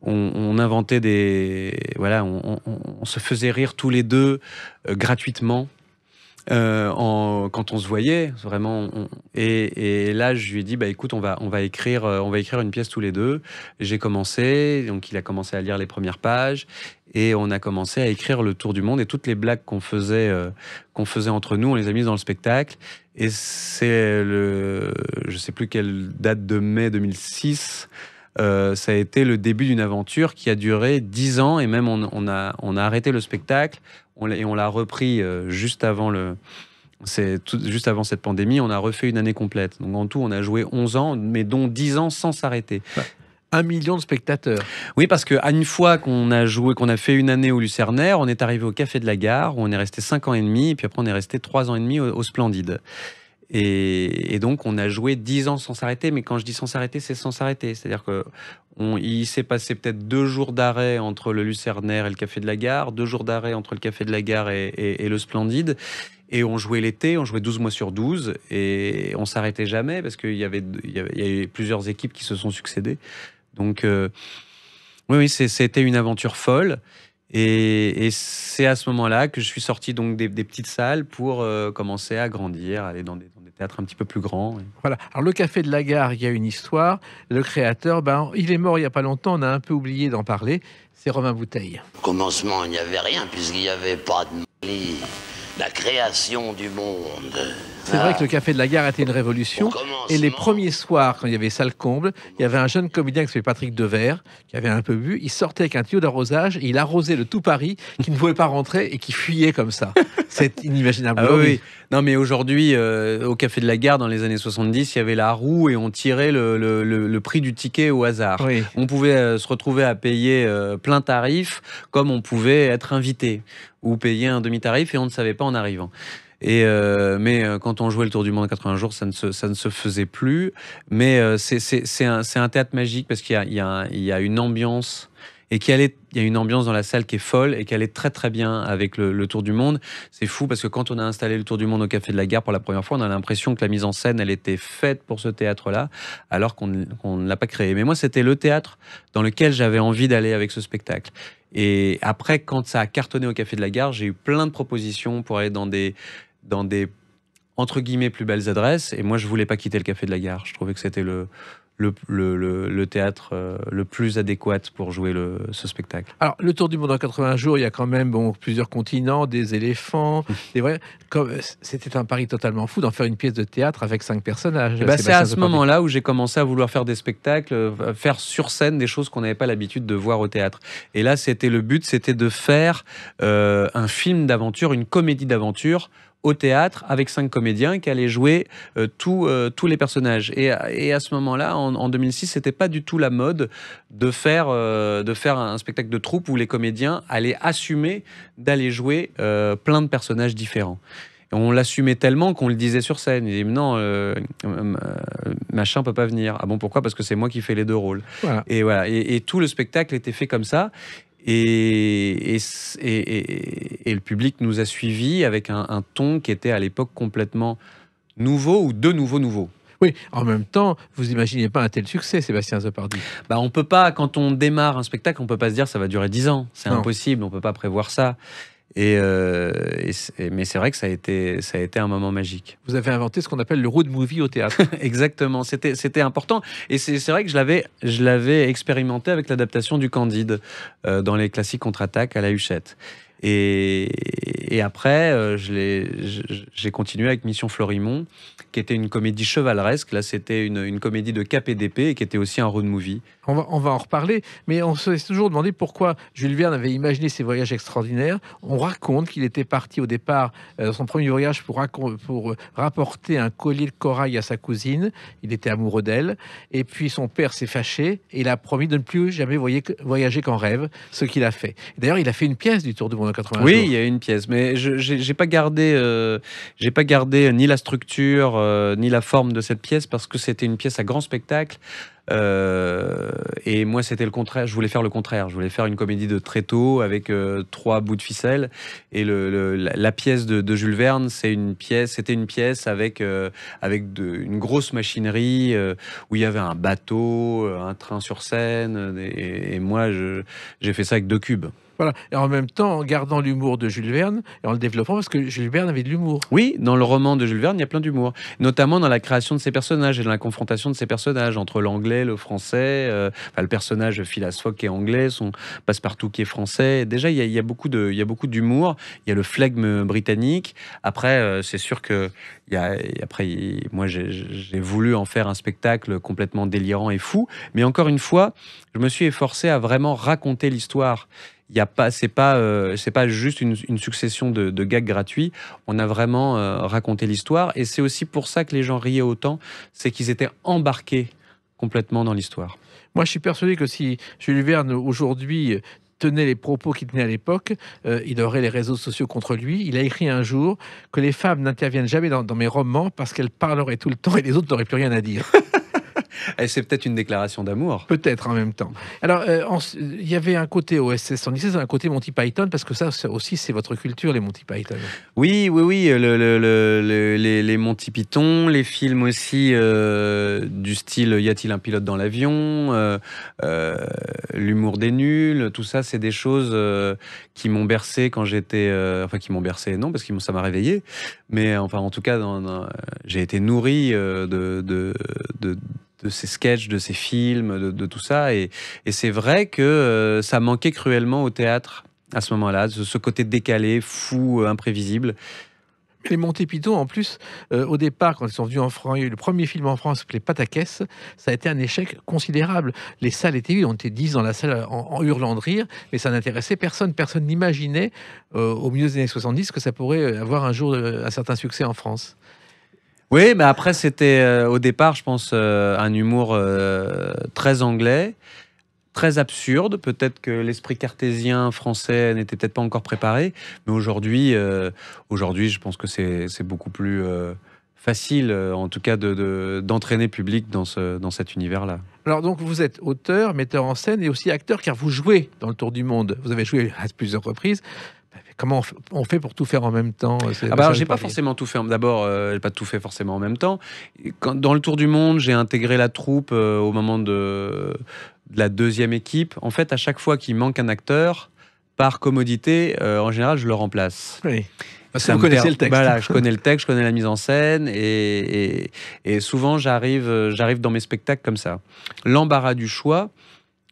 [SPEAKER 3] on inventait on se faisait rire tous les deux gratuitement. Quand on se voyait vraiment et là je lui ai dit écoute on va écrire une pièce tous les deux. J'ai commencé, donc il a commencé à lire les premières pages et on a commencé à écrire le Tour du Monde et toutes les blagues qu'on faisait entre nous, on les a mises dans le spectacle. Et c'est je sais plus quelle date de mai 2006, ça a été le début d'une aventure qui a duré 10 ans, et même on a arrêté le spectacle, et on l'a repris juste avant juste avant cette pandémie. On a refait une année complète. Donc en tout, on a joué 11 ans, mais dont 10 ans sans s'arrêter.
[SPEAKER 2] 1 million de spectateurs.
[SPEAKER 3] Oui, parce qu'à une fois qu'on a fait une année au Lucernaire, on est arrivé au Café de la Gare, où on est resté 5 ans et demi, et puis après on est resté 3 ans et demi au Splendide. Et donc on a joué 10 ans sans s'arrêter, mais quand je dis sans s'arrêter, c'est sans s'arrêter. C'est-à-dire qu'il s'est passé peut-être 2 jours d'arrêt entre le Lucernaire et le Café de la Gare, 2 jours d'arrêt entre le Café de la Gare et le Splendide. Et on jouait l'été, on jouait 12 mois sur 12, et on s'arrêtait jamais, parce qu'il y a eu plusieurs équipes qui se sont succédées. Donc, oui, c'était une aventure folle. Et c'est à ce moment-là que je suis sorti donc des petites salles pour commencer à grandir, aller dans des théâtres un petit peu plus grands.
[SPEAKER 2] Voilà. Alors, le Café de la Gare, il y a une histoire. Le créateur, il est mort il n'y a pas longtemps, on a un peu oublié d'en parler. C'est Romain Bouteille.
[SPEAKER 5] Au commencement, il n'y avait rien, puisqu'il n'y avait pas de la création du monde.
[SPEAKER 2] C'est vrai que le Café de la Gare était une révolution. Et les premiers soirs, quand il y avait salle comble, il y avait un jeune comédien qui s'appelait Patrick Devers, qui avait un peu bu. Il sortait avec un tuyau d'arrosage et il arrosait le tout Paris, qui ne pouvait pas rentrer et qui fuyait comme ça. C'est inimaginable.
[SPEAKER 3] Ah oui. Non, mais aujourd'hui, au Café de la Gare, dans les années 70, il y avait la roue et on tirait le prix du ticket au hasard.
[SPEAKER 2] Oui.
[SPEAKER 3] On pouvait se retrouver à payer plein tarif, comme on pouvait être invité, ou payer un demi-tarif, et on ne savait pas en arrivant. Mais quand on jouait le Tour du Monde en 80 jours, ça ne se faisait plus. Mais c'est un théâtre magique, parce qu'il y a une ambiance, et il y a une ambiance dans la salle qui est folle, et qui allait très très bien avec le Tour du Monde. C'est fou, parce que quand on a installé le Tour du Monde au Café de la Gare pour la première fois, on a l'impression que la mise en scène, elle était faite pour ce théâtre-là, alors qu'on ne l'a pas créé. Mais moi, c'était le théâtre dans lequel j'avais envie d'aller avec ce spectacle. Et après, quand ça a cartonné au Café de la Gare, j'ai eu plein de propositions pour aller dans des entre guillemets plus belles adresses, et moi je voulais pas quitter le Café de la Gare. Je trouvais que c'était le théâtre le plus adéquat pour jouer ce spectacle.
[SPEAKER 2] Alors, le Tour du Monde en 80 jours, il y a quand même plusieurs continents, des éléphants, c'était un pari totalement fou d'en faire une pièce de théâtre avec 5 personnages.
[SPEAKER 3] C'est à ce moment-là où j'ai commencé à vouloir faire des spectacles, faire sur scène des choses qu'on n'avait pas l'habitude de voir au théâtre. Et là, le but, c'était de faire un film d'aventure, une comédie d'aventure au théâtre, avec 5 comédiens qui allaient jouer tous les personnages. Et à ce moment-là, en 2006, c'était pas du tout la mode de faire un spectacle de troupe où les comédiens allaient assumer d'aller jouer plein de personnages différents. Et on l'assumait tellement qu'on le disait sur scène. Il disait non, machin peut pas venir. Ah bon, pourquoi? Parce que c'est moi qui fais les 2 rôles. Voilà. Et voilà. Et tout le spectacle était fait comme ça. Et le public nous a suivis avec un ton qui était à l'époque complètement nouveau, ou de nouveau.
[SPEAKER 2] Oui, en même temps, vous imaginez pas un tel succès, Sébastien Zopardi.
[SPEAKER 3] On peut pas, quand on démarre un spectacle, on peut pas se dire ça va durer 10 ans. C'est impossible, on peut pas prévoir ça. Mais c'est vrai que ça a été un moment magique.
[SPEAKER 2] Vous avez inventé ce qu'on appelle le road movie au théâtre.
[SPEAKER 3] Exactement, c'était important. Et c'est vrai que je l'avais expérimenté avec l'adaptation du Candide dans les classiques contre-attaque à la Huchette. Et après, j'ai continué avec Mission Florimond, qui était une comédie chevaleresque. Là, c'était une comédie de cap et d'épée, et qui était aussi un road movie.
[SPEAKER 2] On va en reparler, mais on s'est toujours demandé pourquoi Jules Verne avait imaginé ces voyages extraordinaires. On raconte qu'il était parti au départ, son premier voyage, pour rapporter un collier de corail à sa cousine. Il était amoureux d'elle, et puis son père s'est fâché, et il a promis de ne plus jamais voyager qu'en rêve, ce qu'il a fait. D'ailleurs, il a fait une pièce du Tour du Monde en 80 jours.
[SPEAKER 3] Oui, il y a une pièce, mais j'ai pas gardé ni la structure ni la forme de cette pièce, parce que c'était une pièce à grand spectacle. Et moi, c'était le contraire. Je voulais faire le contraire. Je voulais faire une comédie de tréteau avec 3 bouts de ficelle. Et la pièce de Jules Verne, c'était une pièce avec une grosse machinerie où il y avait un bateau, un train sur scène. Et moi, j'ai fait ça avec 2 cubes.
[SPEAKER 2] Voilà. Et en même temps, en gardant l'humour de Jules Verne et en le développant, parce que Jules Verne avait de l'humour.
[SPEAKER 3] Oui, dans le roman de Jules Verne, il y a plein d'humour, notamment dans la création de ses personnages et dans la confrontation de ses personnages entre l'anglais, le français, le personnage Phileas Fogg qui est anglais, son Passepartout qui est français. Déjà, il y a beaucoup d'humour. Il y a le flegme britannique. Après, c'est sûr que moi, j'ai voulu en faire un spectacle complètement délirant et fou, mais encore une fois, je me suis efforcé à vraiment raconter l'histoire. C'est pas juste une succession de gags gratuits. On a vraiment raconté l'histoire, et c'est aussi pour ça que les gens riaient autant, c'est qu'ils étaient embarqués complètement dans l'histoire.
[SPEAKER 2] Moi, je suis persuadé que si Jules Verne, aujourd'hui, tenait les propos qu'il tenait à l'époque, il aurait les réseaux sociaux contre lui. Il a écrit un jour que les femmes n'interviennent jamais dans mes romans parce qu'elles parleraient tout le temps et les autres n'auraient plus rien à dire.
[SPEAKER 3] Et c'est peut-être une déclaration d'amour.
[SPEAKER 2] Peut-être en même temps. Alors, il y avait un côté OSS 117, un côté Monty Python, parce que ça aussi, c'est votre culture, les Monty Python.
[SPEAKER 3] Oui. Les Monty Python, les films aussi du style Y a-t-il un pilote dans l'avion, l'humour des nuls, tout ça, c'est des choses qui m'ont bercé quand j'étais... qui m'ont bercé, non, parce que ça m'a réveillé. Mais en tout cas, j'ai été nourri de ces sketchs, de ces films, de tout ça. Et c'est vrai que ça manquait cruellement au théâtre à ce moment-là, ce côté décalé, fou, imprévisible.
[SPEAKER 2] Les Monty Python, en plus, au départ, quand ils sont venus en France, le premier film en France s'appelait Pataquès, ça a été un échec considérable. Les salles étaient vides, on était 10 dans la salle en hurlant de rire, mais ça n'intéressait personne. Personne n'imaginait, au milieu des années 70, que ça pourrait avoir un jour un certain succès en France.
[SPEAKER 3] Oui, mais après, c'était au départ, je pense, un humour très anglais, très absurde. Peut-être que l'esprit cartésien français n'était peut-être pas encore préparé, mais aujourd'hui, je pense que c'est beaucoup plus facile, en tout cas, d'entraîner le public dans cet univers-là.
[SPEAKER 2] Alors donc, vous êtes auteur, metteur en scène et aussi acteur, car vous jouez dans le Tour du monde. Vous avez joué à plusieurs reprises. Comment on fait pour tout faire en même temps?
[SPEAKER 3] J'ai pas forcément tout fait. D'abord, j'ai pas tout fait forcément en même temps. Dans le Tour du monde, j'ai intégré la troupe au moment de la deuxième équipe. En fait, à chaque fois qu'il manque un acteur, par commodité, en général, je le remplace.
[SPEAKER 2] Oui. Parce que vous connaissez le texte.
[SPEAKER 3] Voilà, je connais le texte, je connais la mise en scène, et souvent j'arrive dans mes spectacles comme ça. L'embarras du choix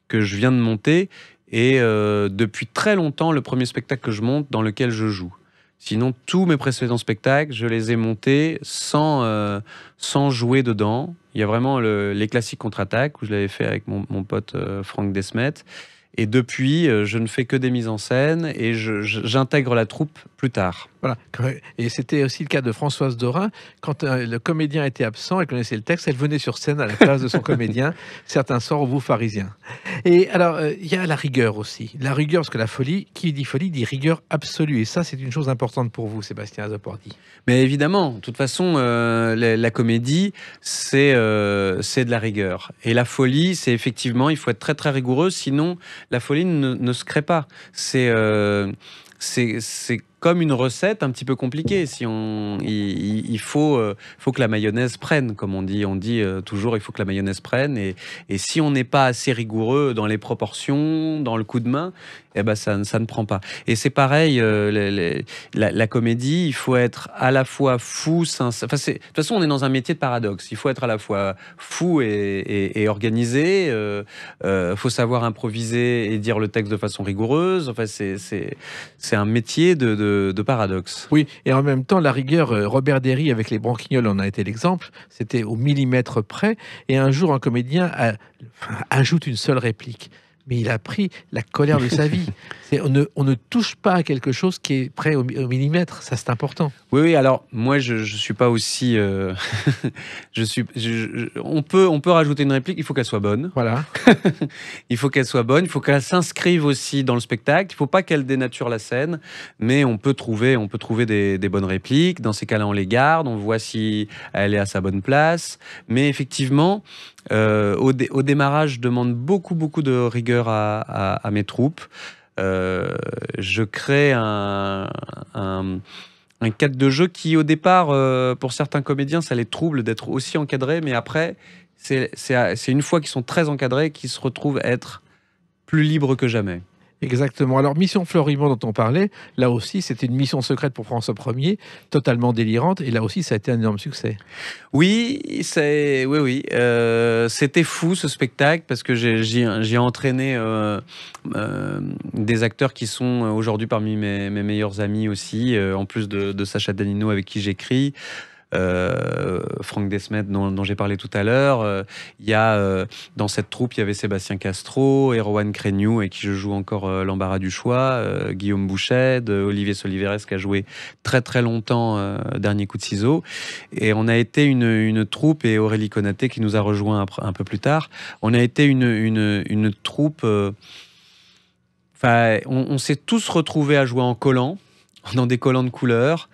[SPEAKER 3] que je viens de monter. Et depuis très longtemps, le premier spectacle que je monte dans lequel je joue. Sinon, tous mes précédents spectacles, je les ai montés sans jouer dedans. Il y a vraiment les classiques contre-attaque, où je l'avais fait avec mon pote Franck Desmet. Et depuis, je ne fais que des mises en scène et j'intègre la troupe plus tard.
[SPEAKER 2] Voilà. Et c'était aussi le cas de Françoise Dorin. Quand le comédien était absent, elle connaissait le texte, elle venait sur scène à la place de son comédien, certains soirs au Bouffe Parisien. Et alors, il y a la rigueur aussi. La rigueur, parce que la folie, qui dit folie, dit rigueur absolue. Et ça, c'est une chose importante pour vous, Sébastien Azopardi.
[SPEAKER 3] Mais évidemment, de toute façon, la comédie, c'est de la rigueur. Et la folie, c'est effectivement, il faut être très très rigoureux, sinon la folie ne se crée pas. C'est comme une recette un petit peu compliquée. Il faut que la mayonnaise prenne, comme on dit. On dit toujours, il faut que la mayonnaise prenne. Et si on n'est pas assez rigoureux dans les proportions, dans le coup de main, eh ben ça ne prend pas. Et c'est pareil, la comédie, il faut être à la fois fou, sincère. De toute façon, on est dans un métier de paradoxe. Il faut être à la fois fou et organisé. Faut savoir improviser et dire le texte de façon rigoureuse. Enfin, c'est un métier de paradoxe.
[SPEAKER 2] Oui, et en même temps, la rigueur, Robert Derry avec les Branquignoles en a été l'exemple. C'était au millimètre près. Et un jour, un comédien ajoute une seule réplique. Mais il a pris la colère de sa vie. On ne touche pas à quelque chose qui est près au millimètre. Ça, c'est important.
[SPEAKER 3] Oui, alors moi, je suis pas aussi. On peut rajouter une réplique. Il faut qu'elle soit bonne.
[SPEAKER 2] Voilà.
[SPEAKER 3] Il faut qu'elle soit bonne. Il faut qu'elle s'inscrive aussi dans le spectacle. Il faut pas qu'elle dénature la scène. Mais on peut trouver des bonnes répliques. Dans ces cas-là, on les garde. On voit si elle est à sa bonne place. Mais effectivement, au démarrage, je demande beaucoup de rigueur à mes troupes. Je crée un cadre de jeu qui, au départ, pour certains comédiens, ça les trouble d'être aussi encadrés, mais après, c'est une fois qu'ils sont très encadrés qu'ils se retrouvent être plus libres que jamais.
[SPEAKER 2] Exactement. Alors, Mission Florimond dont on parlait, là aussi, c'était une mission secrète pour François Ier, totalement délirante, et là aussi, ça a été un énorme succès.
[SPEAKER 3] Oui, c'était fou ce spectacle parce que j'ai entraîné des acteurs qui sont aujourd'hui parmi mes meilleurs amis aussi, en plus de Sacha Danino avec qui j'écris. Franck Desmet dont j'ai parlé tout à l'heure. Il y a dans cette troupe, il y avait Sébastien Castro, Erwan Crégnou et qui je joue encore l'embarras du choix, Guillaume Bouchet, Olivier Soliveres qui a joué très très longtemps Dernier coup de ciseau. Et on a été une troupe, et Aurélie Konaté qui nous a rejoint un peu plus tard. On a été une troupe. On s'est tous retrouvés à jouer en collants, dans des collants de couleurs.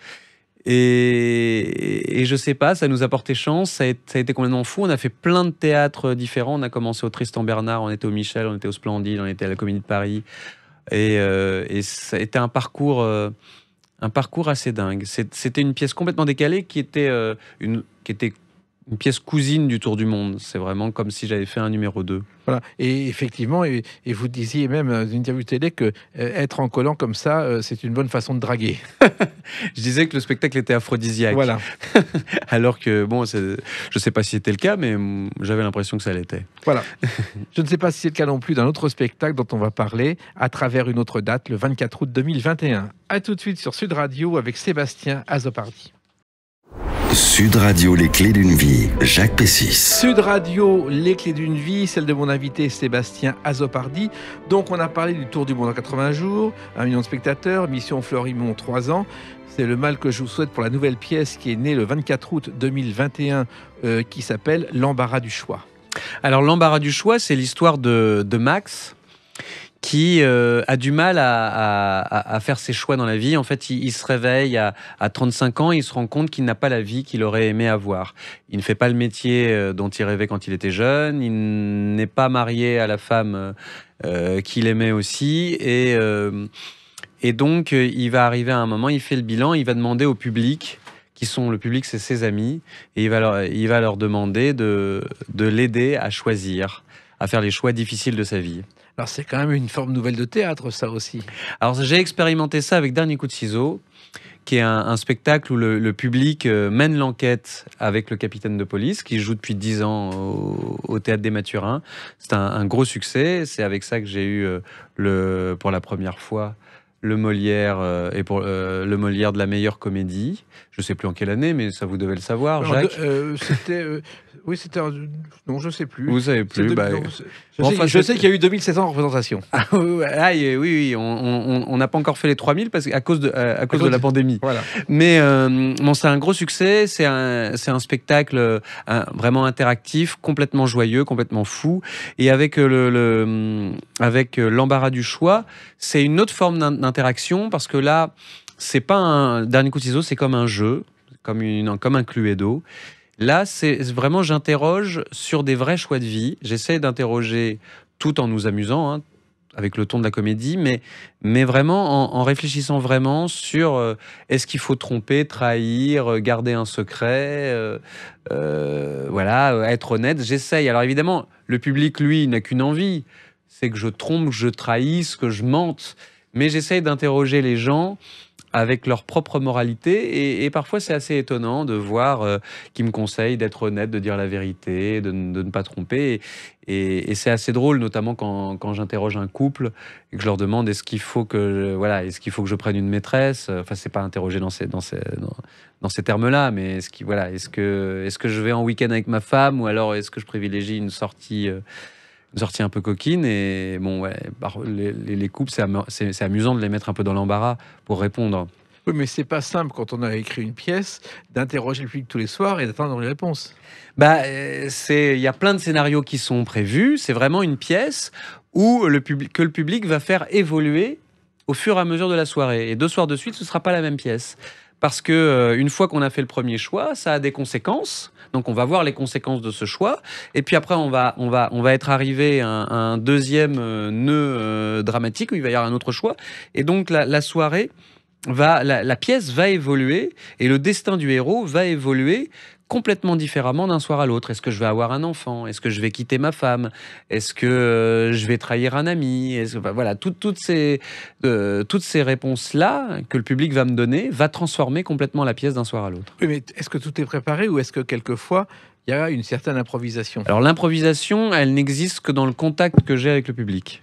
[SPEAKER 3] Et je sais pas, ça nous a porté chance, ça a été complètement fou. On a fait plein de théâtres différents. On a commencé au Tristan Bernard, on était au Michel, on était au Splendide, on était à la Comédie de Paris. Et ça a été un parcours assez dingue. C'était une pièce complètement décalée qui était une pièce cousine du Tour du Monde. C'est vraiment comme si j'avais fait un numéro 2.
[SPEAKER 2] Voilà. Et effectivement, et vous disiez même dans une interview télé que être en collant comme ça, c'est une bonne façon de draguer.
[SPEAKER 3] Je disais que le spectacle était aphrodisiaque.
[SPEAKER 2] Voilà.
[SPEAKER 3] Alors que, bon, je ne sais pas si c'était le cas, mais j'avais l'impression que ça l'était.
[SPEAKER 2] Voilà. Je ne sais pas si c'est le cas non plus d'un autre spectacle dont on va parler à travers une autre date, le 24 août 2021. A tout de suite sur Sud Radio avec Sébastien Azopardi.
[SPEAKER 1] Sud Radio, les clés d'une vie, Jacques Pessis.
[SPEAKER 2] Sud Radio, les clés d'une vie, celle de mon invité Sébastien Azopardi. Donc on a parlé du Tour du monde en 80 jours, 1 million de spectateurs, Mission Florimond 3 ans. C'est le mal que je vous souhaite pour la nouvelle pièce qui est née le 24 août 2021 qui s'appelle L'embarras du choix.
[SPEAKER 3] Alors l'embarras du choix, c'est l'histoire de Max qui a du mal à faire ses choix dans la vie. En fait, il se réveille à 35 ans et il se rend compte qu'il n'a pas la vie qu'il aurait aimé avoir. Il ne fait pas le métier dont il rêvait quand il était jeune. Il n'est pas marié à la femme qu'il aimait aussi. Et donc, il va arriver à un moment, il fait le bilan, il va demander au public, le public, c'est ses amis, et il va leur demander de l'aider à choisir, à faire les choix difficiles de sa vie.
[SPEAKER 2] Alors c'est quand même une forme nouvelle de théâtre, ça aussi.
[SPEAKER 3] Alors j'ai expérimenté ça avec Dernier coup de ciseau, qui est un spectacle où le public mène l'enquête avec le capitaine de police, qui joue depuis 10 ans au Théâtre des Mathurins. C'est un gros succès. C'est avec ça que j'ai eu pour la première fois le Molière et pour le Molière de la meilleure comédie. Je ne sais plus en quelle année, mais ça vous devez le savoir, Jacques.
[SPEAKER 2] Oui, c'était... Non, je ne sais plus.
[SPEAKER 3] Vous ne savez plus.
[SPEAKER 2] Je sais qu'il y a eu 2700 en représentation.
[SPEAKER 3] Oui, on n'a pas encore fait les 3000 à cause de la pandémie.
[SPEAKER 2] Voilà.
[SPEAKER 3] Mais c'est un gros succès. C'est un spectacle vraiment interactif, complètement joyeux, complètement fou. Et avec l'embarras du choix, c'est une autre forme d'interaction parce que là, c'est pas un Dernier coup de ciseau, c'est comme un jeu, comme un Cluedo. Là, c'est vraiment, j'interroge sur des vrais choix de vie. J'essaie d'interroger tout en nous amusant, avec le ton de la comédie, mais vraiment en réfléchissant vraiment sur est-ce qu'il faut tromper, trahir, garder un secret, être honnête. J'essaye. Alors évidemment, le public, lui, n'a qu'une envie, c'est que je trompe, que je trahisse, que je mente. Mais j'essaye d'interroger les gens avec leur propre moralité, et parfois c'est assez étonnant de voir qu'ils me conseillent d'être honnête, de dire la vérité, de ne pas tromper, et c'est assez drôle, notamment quand j'interroge un couple et que je leur demande est-ce qu'il faut que je prenne une maîtresse. Enfin, c'est pas interroger dans ces termes-là, mais est-ce que je vais en week-end avec ma femme, ou alors est-ce que je privilégie une sortie un peu coquine. Et bon, les couples, c'est amusant de les mettre un peu dans l'embarras pour répondre.
[SPEAKER 2] Oui, mais c'est pas simple quand on a écrit une pièce d'interroger le public tous les soirs et d'attendre les réponses.
[SPEAKER 3] Il y a plein de scénarios qui sont prévus. C'est vraiment une pièce où le public va faire évoluer au fur et à mesure de la soirée. Et 2 soirs de suite, ce sera pas la même pièce. Parce que une fois qu'on a fait le premier choix, ça a des conséquences. Donc on va voir les conséquences de ce choix. Et puis après, on va être arrivé à un deuxième nœud dramatique où il va y avoir un autre choix. Et donc la soirée la pièce va évoluer, et le destin du héros va évoluer complètement différemment d'un soir à l'autre. Est-ce que je vais avoir un enfant? Est-ce que je vais quitter ma femme? Est-ce que je vais trahir un ami? Voilà, toutes ces réponses-là que le public va me donner va transformer complètement la pièce d'un soir à l'autre.
[SPEAKER 2] Oui, mais est-ce que tout est préparé ou est-ce que quelquefois il y a une certaine improvisation?
[SPEAKER 3] Alors l'improvisation, elle n'existe que dans le contact que j'ai avec le public.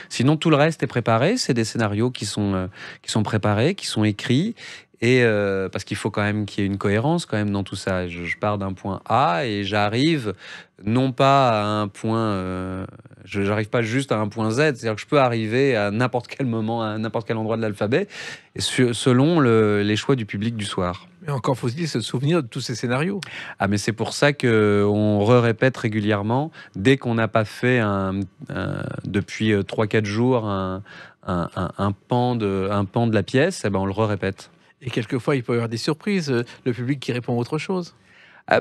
[SPEAKER 3] Sinon, tout le reste est préparé. C'est des scénarios qui sont préparés, qui sont écrits. Et parce qu'il faut quand même qu'il y ait une cohérence quand même dans tout ça. Je pars d'un point A et j'arrive non pas à un point... j'arrive pas juste à un point Z. C'est-à-dire que je peux arriver à n'importe quel moment, à n'importe quel endroit de l'alphabet, et selon les choix du public du soir.
[SPEAKER 2] Mais encore faut-il se souvenir de tous ces scénarios.
[SPEAKER 3] Ah, mais c'est pour ça qu'on répète régulièrement. Dès qu'on n'a pas fait depuis 3-4 jours un pan de la pièce, eh ben on le répète.
[SPEAKER 2] Et quelquefois, il peut y avoir des surprises, le public qui répond autre chose.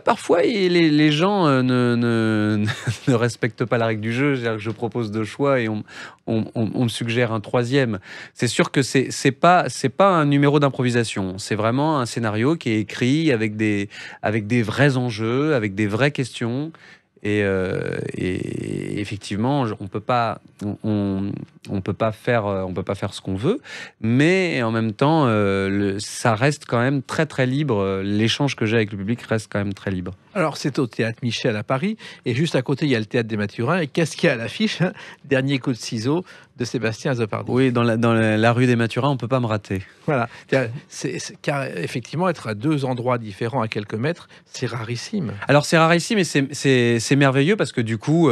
[SPEAKER 3] Parfois, les gens ne respectent pas la règle du jeu. C'est-à-dire que je propose 2 choix et on me suggère un 3e. C'est sûr que c'est pas un numéro d'improvisation. C'est vraiment un scénario qui est écrit avec des vrais enjeux, avec des vraies questions. Et effectivement, on peut pas faire ce qu'on veut, mais en même temps, ça reste quand même très très libre. L'échange que j'ai avec le public reste quand même très libre.
[SPEAKER 2] Alors, c'est au Théâtre Michel à Paris, et juste à côté, il y a le Théâtre des Mathurins. Et qu'est-ce qu'il y a à l'affiche? Dernier coup de ciseau de Sébastien Azopardi.
[SPEAKER 3] Oui, dans la rue des Mathurins, on peut pas me rater.
[SPEAKER 2] Voilà. Car effectivement, être à 2 endroits différents à quelques mètres, c'est rarissime.
[SPEAKER 3] Alors c'est rarissime et c'est merveilleux parce que du coup,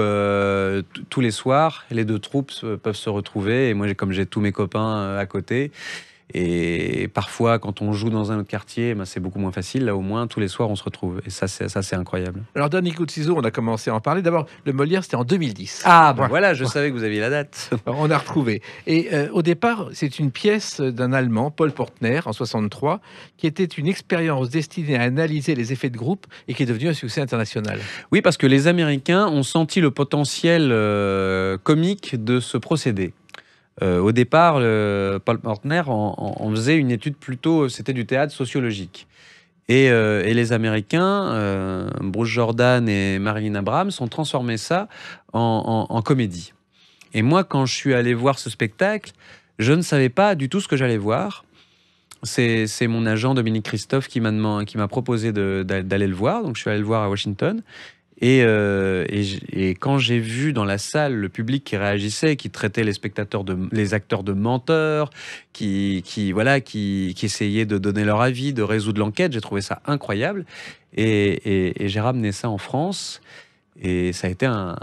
[SPEAKER 3] tous les soirs, les 2 troupes peuvent se retrouver. Et moi, comme j'ai tous mes copains à côté, et parfois, quand on joue dans un autre quartier, ben, c'est beaucoup moins facile. Là, au moins, tous les soirs, on se retrouve. Et ça, c'est incroyable.
[SPEAKER 2] Alors, dernier coup de ciseau, on a commencé à en parler. D'abord, le Molière, c'était en 2010.
[SPEAKER 3] Ah, ben voilà, je savais que vous aviez la date.
[SPEAKER 2] Alors, on a retrouvé. Et au départ, c'est une pièce d'un Allemand, Paul Portner, en 63, qui était une expérience destinée à analyser les effets de groupe et qui est devenue un succès international.
[SPEAKER 3] Oui, parce que les Américains ont senti le potentiel comique de ce procédé. Au départ, Paul Portner en faisait une étude plutôt, c'était du théâtre sociologique. Et les Américains, Bruce Jordan et Marilyn Abrams, ont transformé ça en comédie. Et moi, quand je suis allé voir ce spectacle, je ne savais pas du tout ce que j'allais voir. C'est mon agent Dominique Christophe qui m'a proposé d'aller le voir. Donc je suis allé le voir à Washington. Et quand j'ai vu dans la salle le public qui réagissait, qui traitait les acteurs de menteurs, qui essayaient de donner leur avis, de résoudre l'enquête, j'ai trouvé ça incroyable. Et j'ai ramené ça en France. Et ça a été un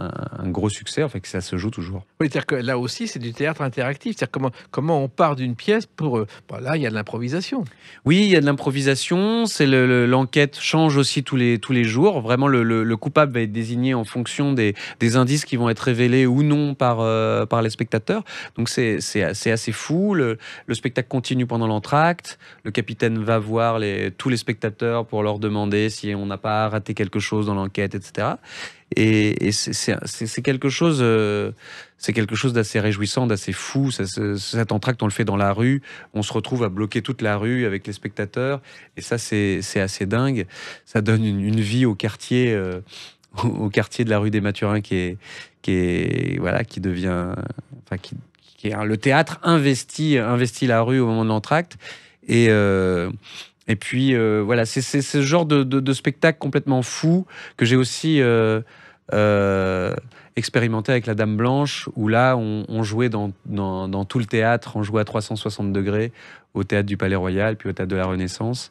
[SPEAKER 3] gros succès, en fait, que ça se joue toujours.
[SPEAKER 2] Oui, c'est-à-dire que là aussi, c'est du théâtre interactif. C'est-à-dire comment on part d'une pièce pour... là, il y a de l'improvisation.
[SPEAKER 3] Oui, il y a de l'improvisation. L'enquête change aussi tous les jours. Vraiment, le coupable va être désigné en fonction des indices qui vont être révélés ou non par les spectateurs. Donc, c'est assez fou. Le spectacle continue pendant l'entracte. Le capitaine va voir tous les spectateurs pour leur demander si on n'a pas raté quelque chose dans l'enquête, etc. Et c'est quelque chose d'assez réjouissant, d'assez fou. Cet entracte, on le fait dans la rue, on se retrouve à bloquer toute la rue avec les spectateurs, et ça c'est assez dingue. Ça donne une vie au quartier de la rue des Mathurins qui devient, enfin qui est le théâtre investit la rue au moment de l'entracte. Et puis, voilà, c'est ce genre de spectacle complètement fou que j'ai aussi expérimenté avec la Dame Blanche, où là, on jouait dans tout le théâtre, on jouait à 360 degrés, au théâtre du Palais Royal, puis au théâtre de la Renaissance.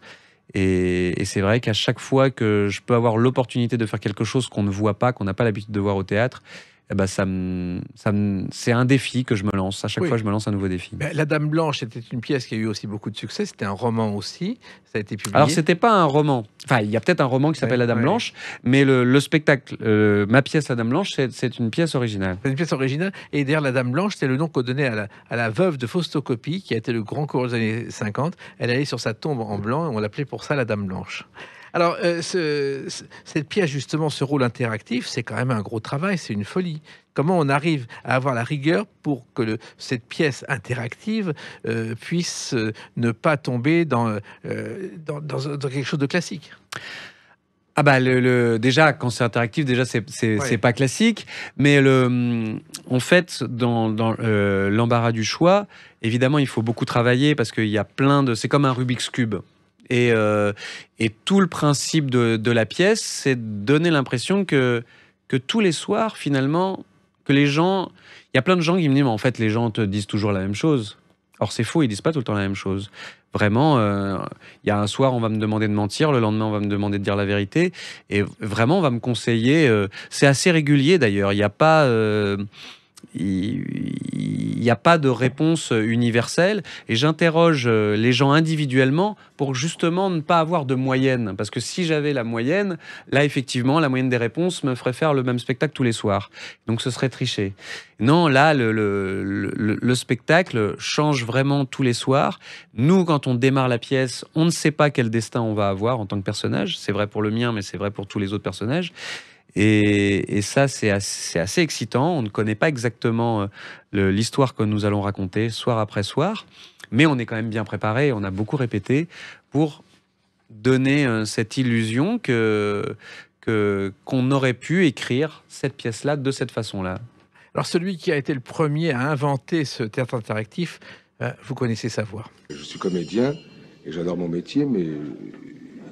[SPEAKER 3] Et c'est vrai qu'à chaque fois que je peux avoir l'opportunité de faire quelque chose qu'on ne voit pas, qu'on n'a pas l'habitude de voir au théâtre, eh ben c'est un défi que je me lance. À chaque fois, je me lance un nouveau défi.
[SPEAKER 2] La Dame Blanche, c'était une pièce qui a eu aussi beaucoup de succès. C'était un roman aussi. Ça a été publié.
[SPEAKER 3] Alors, c'était pas un roman. Enfin, il y a peut-être un roman qui s'appelle La Dame Blanche, mais le spectacle, ma pièce La Dame Blanche, c'est une pièce originale.
[SPEAKER 2] C'est une pièce originale. Et d'ailleurs, La Dame Blanche, c'est le nom qu'on donnait à la veuve de Fausto Coppi, qui a été le grand coureur des années 50. Elle allait sur sa tombe en blanc, et on l'appelait pour ça La Dame Blanche. Alors, cette pièce, justement, ce rôle interactif, c'est quand même un gros travail, c'est une folie. Comment on arrive à avoir la rigueur pour que cette pièce interactive puisse ne pas tomber dans quelque chose de classique?
[SPEAKER 3] Ah bah déjà quand c'est interactif, déjà c'est pas classique, mais en fait dans l'embarras du choix, évidemment il faut beaucoup travailler parce qu'il y a c'est comme un Rubik's Cube. Et tout le principe de la pièce, c'est de donner l'impression que tous les soirs finalement, que les gens, il y a plein de gens qui me disent mais en fait les gens te disent toujours la même chose. Or c'est faux, ils disent pas tout le temps la même chose. Vraiment, il y a un soir, on va me demander de mentir, le lendemain, on va me demander de dire la vérité. Et vraiment, on va me conseiller. C'est assez régulier d'ailleurs. Il n'y a pas. Il n'y a pas de réponse universelle et j'interroge les gens individuellement pour justement ne pas avoir de moyenne. Parce que si j'avais la moyenne, là, effectivement, la moyenne des réponses me ferait faire le même spectacle tous les soirs. Donc, ce serait tricher. Non, là, le spectacle change vraiment tous les soirs. Nous, quand on démarre la pièce, on ne sait pas quel destin on va avoir en tant que personnage. C'est vrai pour le mien, mais c'est vrai pour tous les autres personnages. Et ça, c'est assez excitant. On ne connaît pas exactement l'histoire que nous allons raconter soir après soir, mais on est quand même bien préparé. On a beaucoup répété pour donner cette illusion qu'on aurait pu écrire cette pièce-là de cette façon-là.
[SPEAKER 2] Alors, celui qui a été le premier à inventer ce théâtre interactif, vous connaissez sa voix.
[SPEAKER 6] Je suis comédien et j'adore mon métier, mais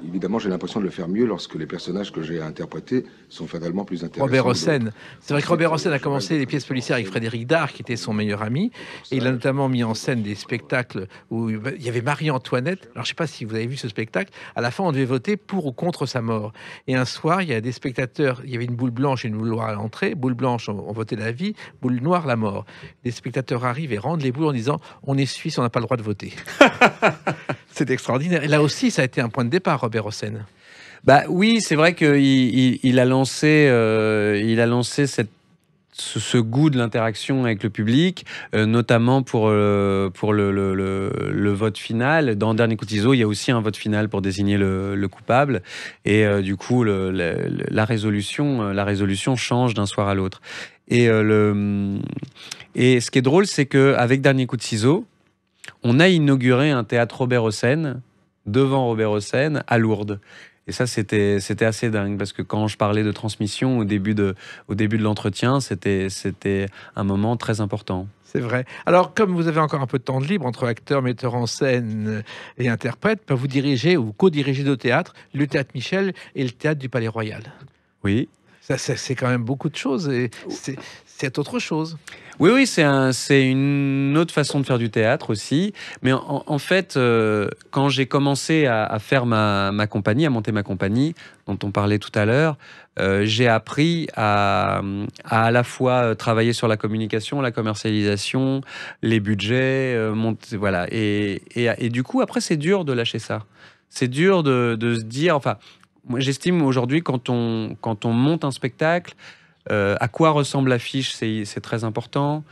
[SPEAKER 6] évidemment, j'ai l'impression de le faire mieux lorsque les personnages que j'ai à interpréter sont fatalement plus intéressants.
[SPEAKER 2] Robert Hossein. C'est vrai que Robert Hossein a commencé les pièces policières avec Frédéric Dard, qui était son meilleur ami. Et il a notamment mis en scène des spectacles où il y avait Marie-Antoinette. Alors, je ne sais pas si vous avez vu ce spectacle. À la fin, on devait voter pour ou contre sa mort. Et un soir, il y a des spectateurs. Il y avait une boule blanche et une boule noire à l'entrée. Boule blanche, on votait la vie. Boule noire, la mort. Les spectateurs arrivent et rendent les boules en disant « On est suisse, on n'a pas le droit de voter ». C'est extraordinaire. Et là aussi, ça a été un point de départ, Robert Hossein.
[SPEAKER 3] Bah oui, c'est vrai qu'il a lancé, ce goût de l'interaction avec le public, notamment pour le vote final. Dans Dernier coup de ciseau, il y a aussi un vote final pour désigner le coupable. Et du coup, la résolution change d'un soir à l'autre. Et ce qui est drôle, c'est qu'avec Dernier coup de ciseau, on a inauguré un théâtre Robert Hossein devant Robert Hossein à Lourdes. Et ça, c'était assez dingue parce que quand je parlais de transmission au début de l'entretien, c'était un moment très important.
[SPEAKER 2] C'est vrai. Alors, comme vous avez encore un peu de temps de libre entre acteur, metteur en scène et interprète, vous dirigez ou co-dirigez deux théâtres, le Théâtre Michel et le Théâtre du Palais Royal.
[SPEAKER 3] Oui.
[SPEAKER 2] Ça, c'est quand même beaucoup de choses et c'est autre chose.
[SPEAKER 3] Oui, c'est une autre façon de faire du théâtre aussi. Mais en fait, quand j'ai commencé à faire ma compagnie, à monter ma compagnie, dont on parlait tout à l'heure, j'ai appris à la fois travailler sur la communication, la commercialisation, les budgets, voilà. Et du coup, après, c'est dur de lâcher ça. C'est dur de se dire... Enfin, moi, j'estime aujourd'hui, quand on monte un spectacle, à quoi ressemble l'affiche, c'est très important.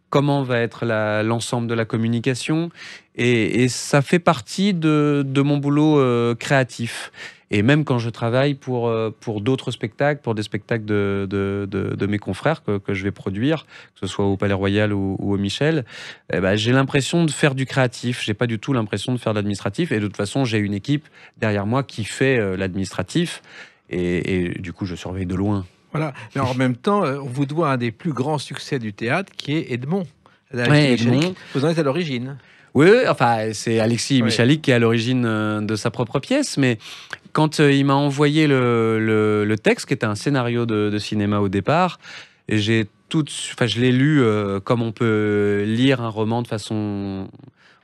[SPEAKER 3] Comment va être l'ensemble de la communication. Et ça fait partie de mon boulot créatif. Et même quand je travaille pour d'autres spectacles, pour des spectacles de mes confrères que je vais produire, que ce soit au Palais Royal ou au Michel, j'ai l'impression de faire du créatif. J'ai pas du tout l'impression de faire de l'administratif. Et de toute façon, j'ai une équipe derrière moi qui fait l'administratif. Et du coup, je surveille de loin.
[SPEAKER 2] Voilà. Mais en même temps, on vous doit un des plus grands succès du théâtre, qui est Edmond.
[SPEAKER 3] Ouais, Edmond.
[SPEAKER 2] Vous en êtes à l'origine.
[SPEAKER 3] Oui, enfin, c'est Alexis Michalik qui est à l'origine de sa propre pièce, mais quand il m'a envoyé le texte, qui était un scénario de cinéma au départ, je l'ai lu comme on peut lire un roman de façon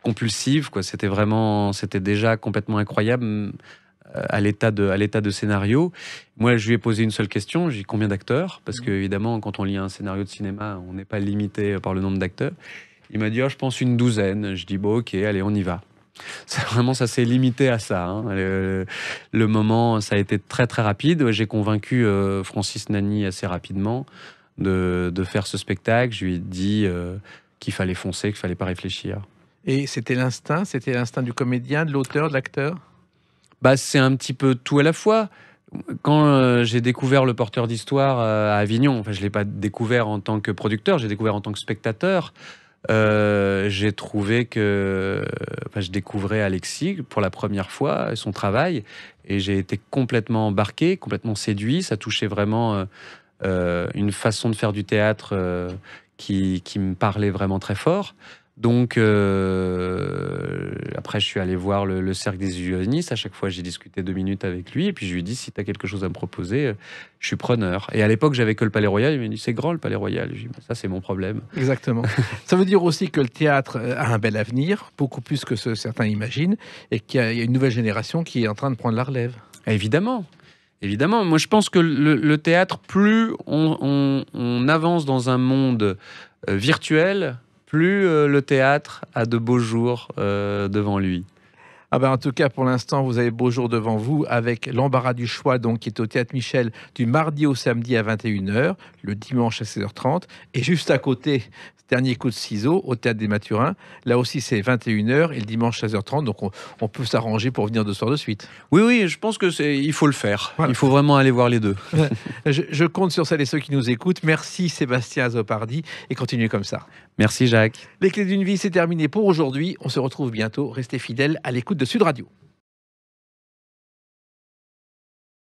[SPEAKER 3] compulsive, quoi. C'était déjà complètement incroyable à l'état de scénario. Moi, je lui ai posé une seule question, j'ai dit combien d'acteurs, parce que évidemment, quand on lit un scénario de cinéma, on n'est pas limité par le nombre d'acteurs. Il m'a dit, je pense une douzaine. Je dis, bon, ok, allez, on y va. Ça s'est limité à ça. Hein. Le moment, ça a été très, très rapide. J'ai convaincu Francis Nani assez rapidement de faire ce spectacle. Je lui ai dit qu'il fallait foncer, qu'il ne fallait pas réfléchir.
[SPEAKER 2] Et c'était l'instinct du comédien, de l'auteur, de l'acteur ?
[SPEAKER 3] C'est un petit peu tout à la fois. Quand j'ai découvert Le Porteur d'Histoire à Avignon, je ne l'ai pas découvert en tant que producteur, j'ai découvert en tant que spectateur. j'ai trouvé que je découvrais Alexis pour la première fois, son travail, et j'ai été complètement embarqué, complètement séduit. Ça touchait vraiment une façon de faire du théâtre qui me parlait vraiment très fort. Donc, après, je suis allé voir le Cercle des Illusionnistes. À chaque fois, j'ai discuté 2 minutes avec lui. Et puis, je lui ai dit, si tu as quelque chose à me proposer, je suis preneur. Et à l'époque, j'avais que le Palais Royal. Il m'a dit, c'est grand le Palais Royal. Je lui ai dit, ça, c'est mon problème.
[SPEAKER 2] Exactement. Ça veut dire aussi que le théâtre a un bel avenir, beaucoup plus que ce que certains imaginent, et qu'il y a une nouvelle génération qui est en train de prendre la relève.
[SPEAKER 3] Évidemment. Évidemment. Moi, je pense que le théâtre, plus on avance dans un monde virtuel, plus le théâtre a de beaux jours devant lui.
[SPEAKER 2] Ah ben en tout cas, pour l'instant, vous avez beau jour devant vous avec l'embarras du choix, donc, qui est au Théâtre Michel du mardi au samedi à 21h, le dimanche à 16h30. Et juste à côté, dernier coup de ciseau au Théâtre des Mathurins. Là aussi, c'est 21h et le dimanche 16h30. Donc, on peut s'arranger pour venir 2 soirs de suite.
[SPEAKER 3] Oui, je pense il faut le faire.
[SPEAKER 2] Voilà.
[SPEAKER 3] Il faut vraiment aller voir les deux.
[SPEAKER 2] Je compte sur celles et ceux qui nous écoutent. Merci Sébastien Azzopardi et continuez comme ça.
[SPEAKER 3] Merci Jacques.
[SPEAKER 2] Les clés d'une vie, c'est terminé pour aujourd'hui. On se retrouve bientôt. Restez fidèles à l'écoute de Sud Radio.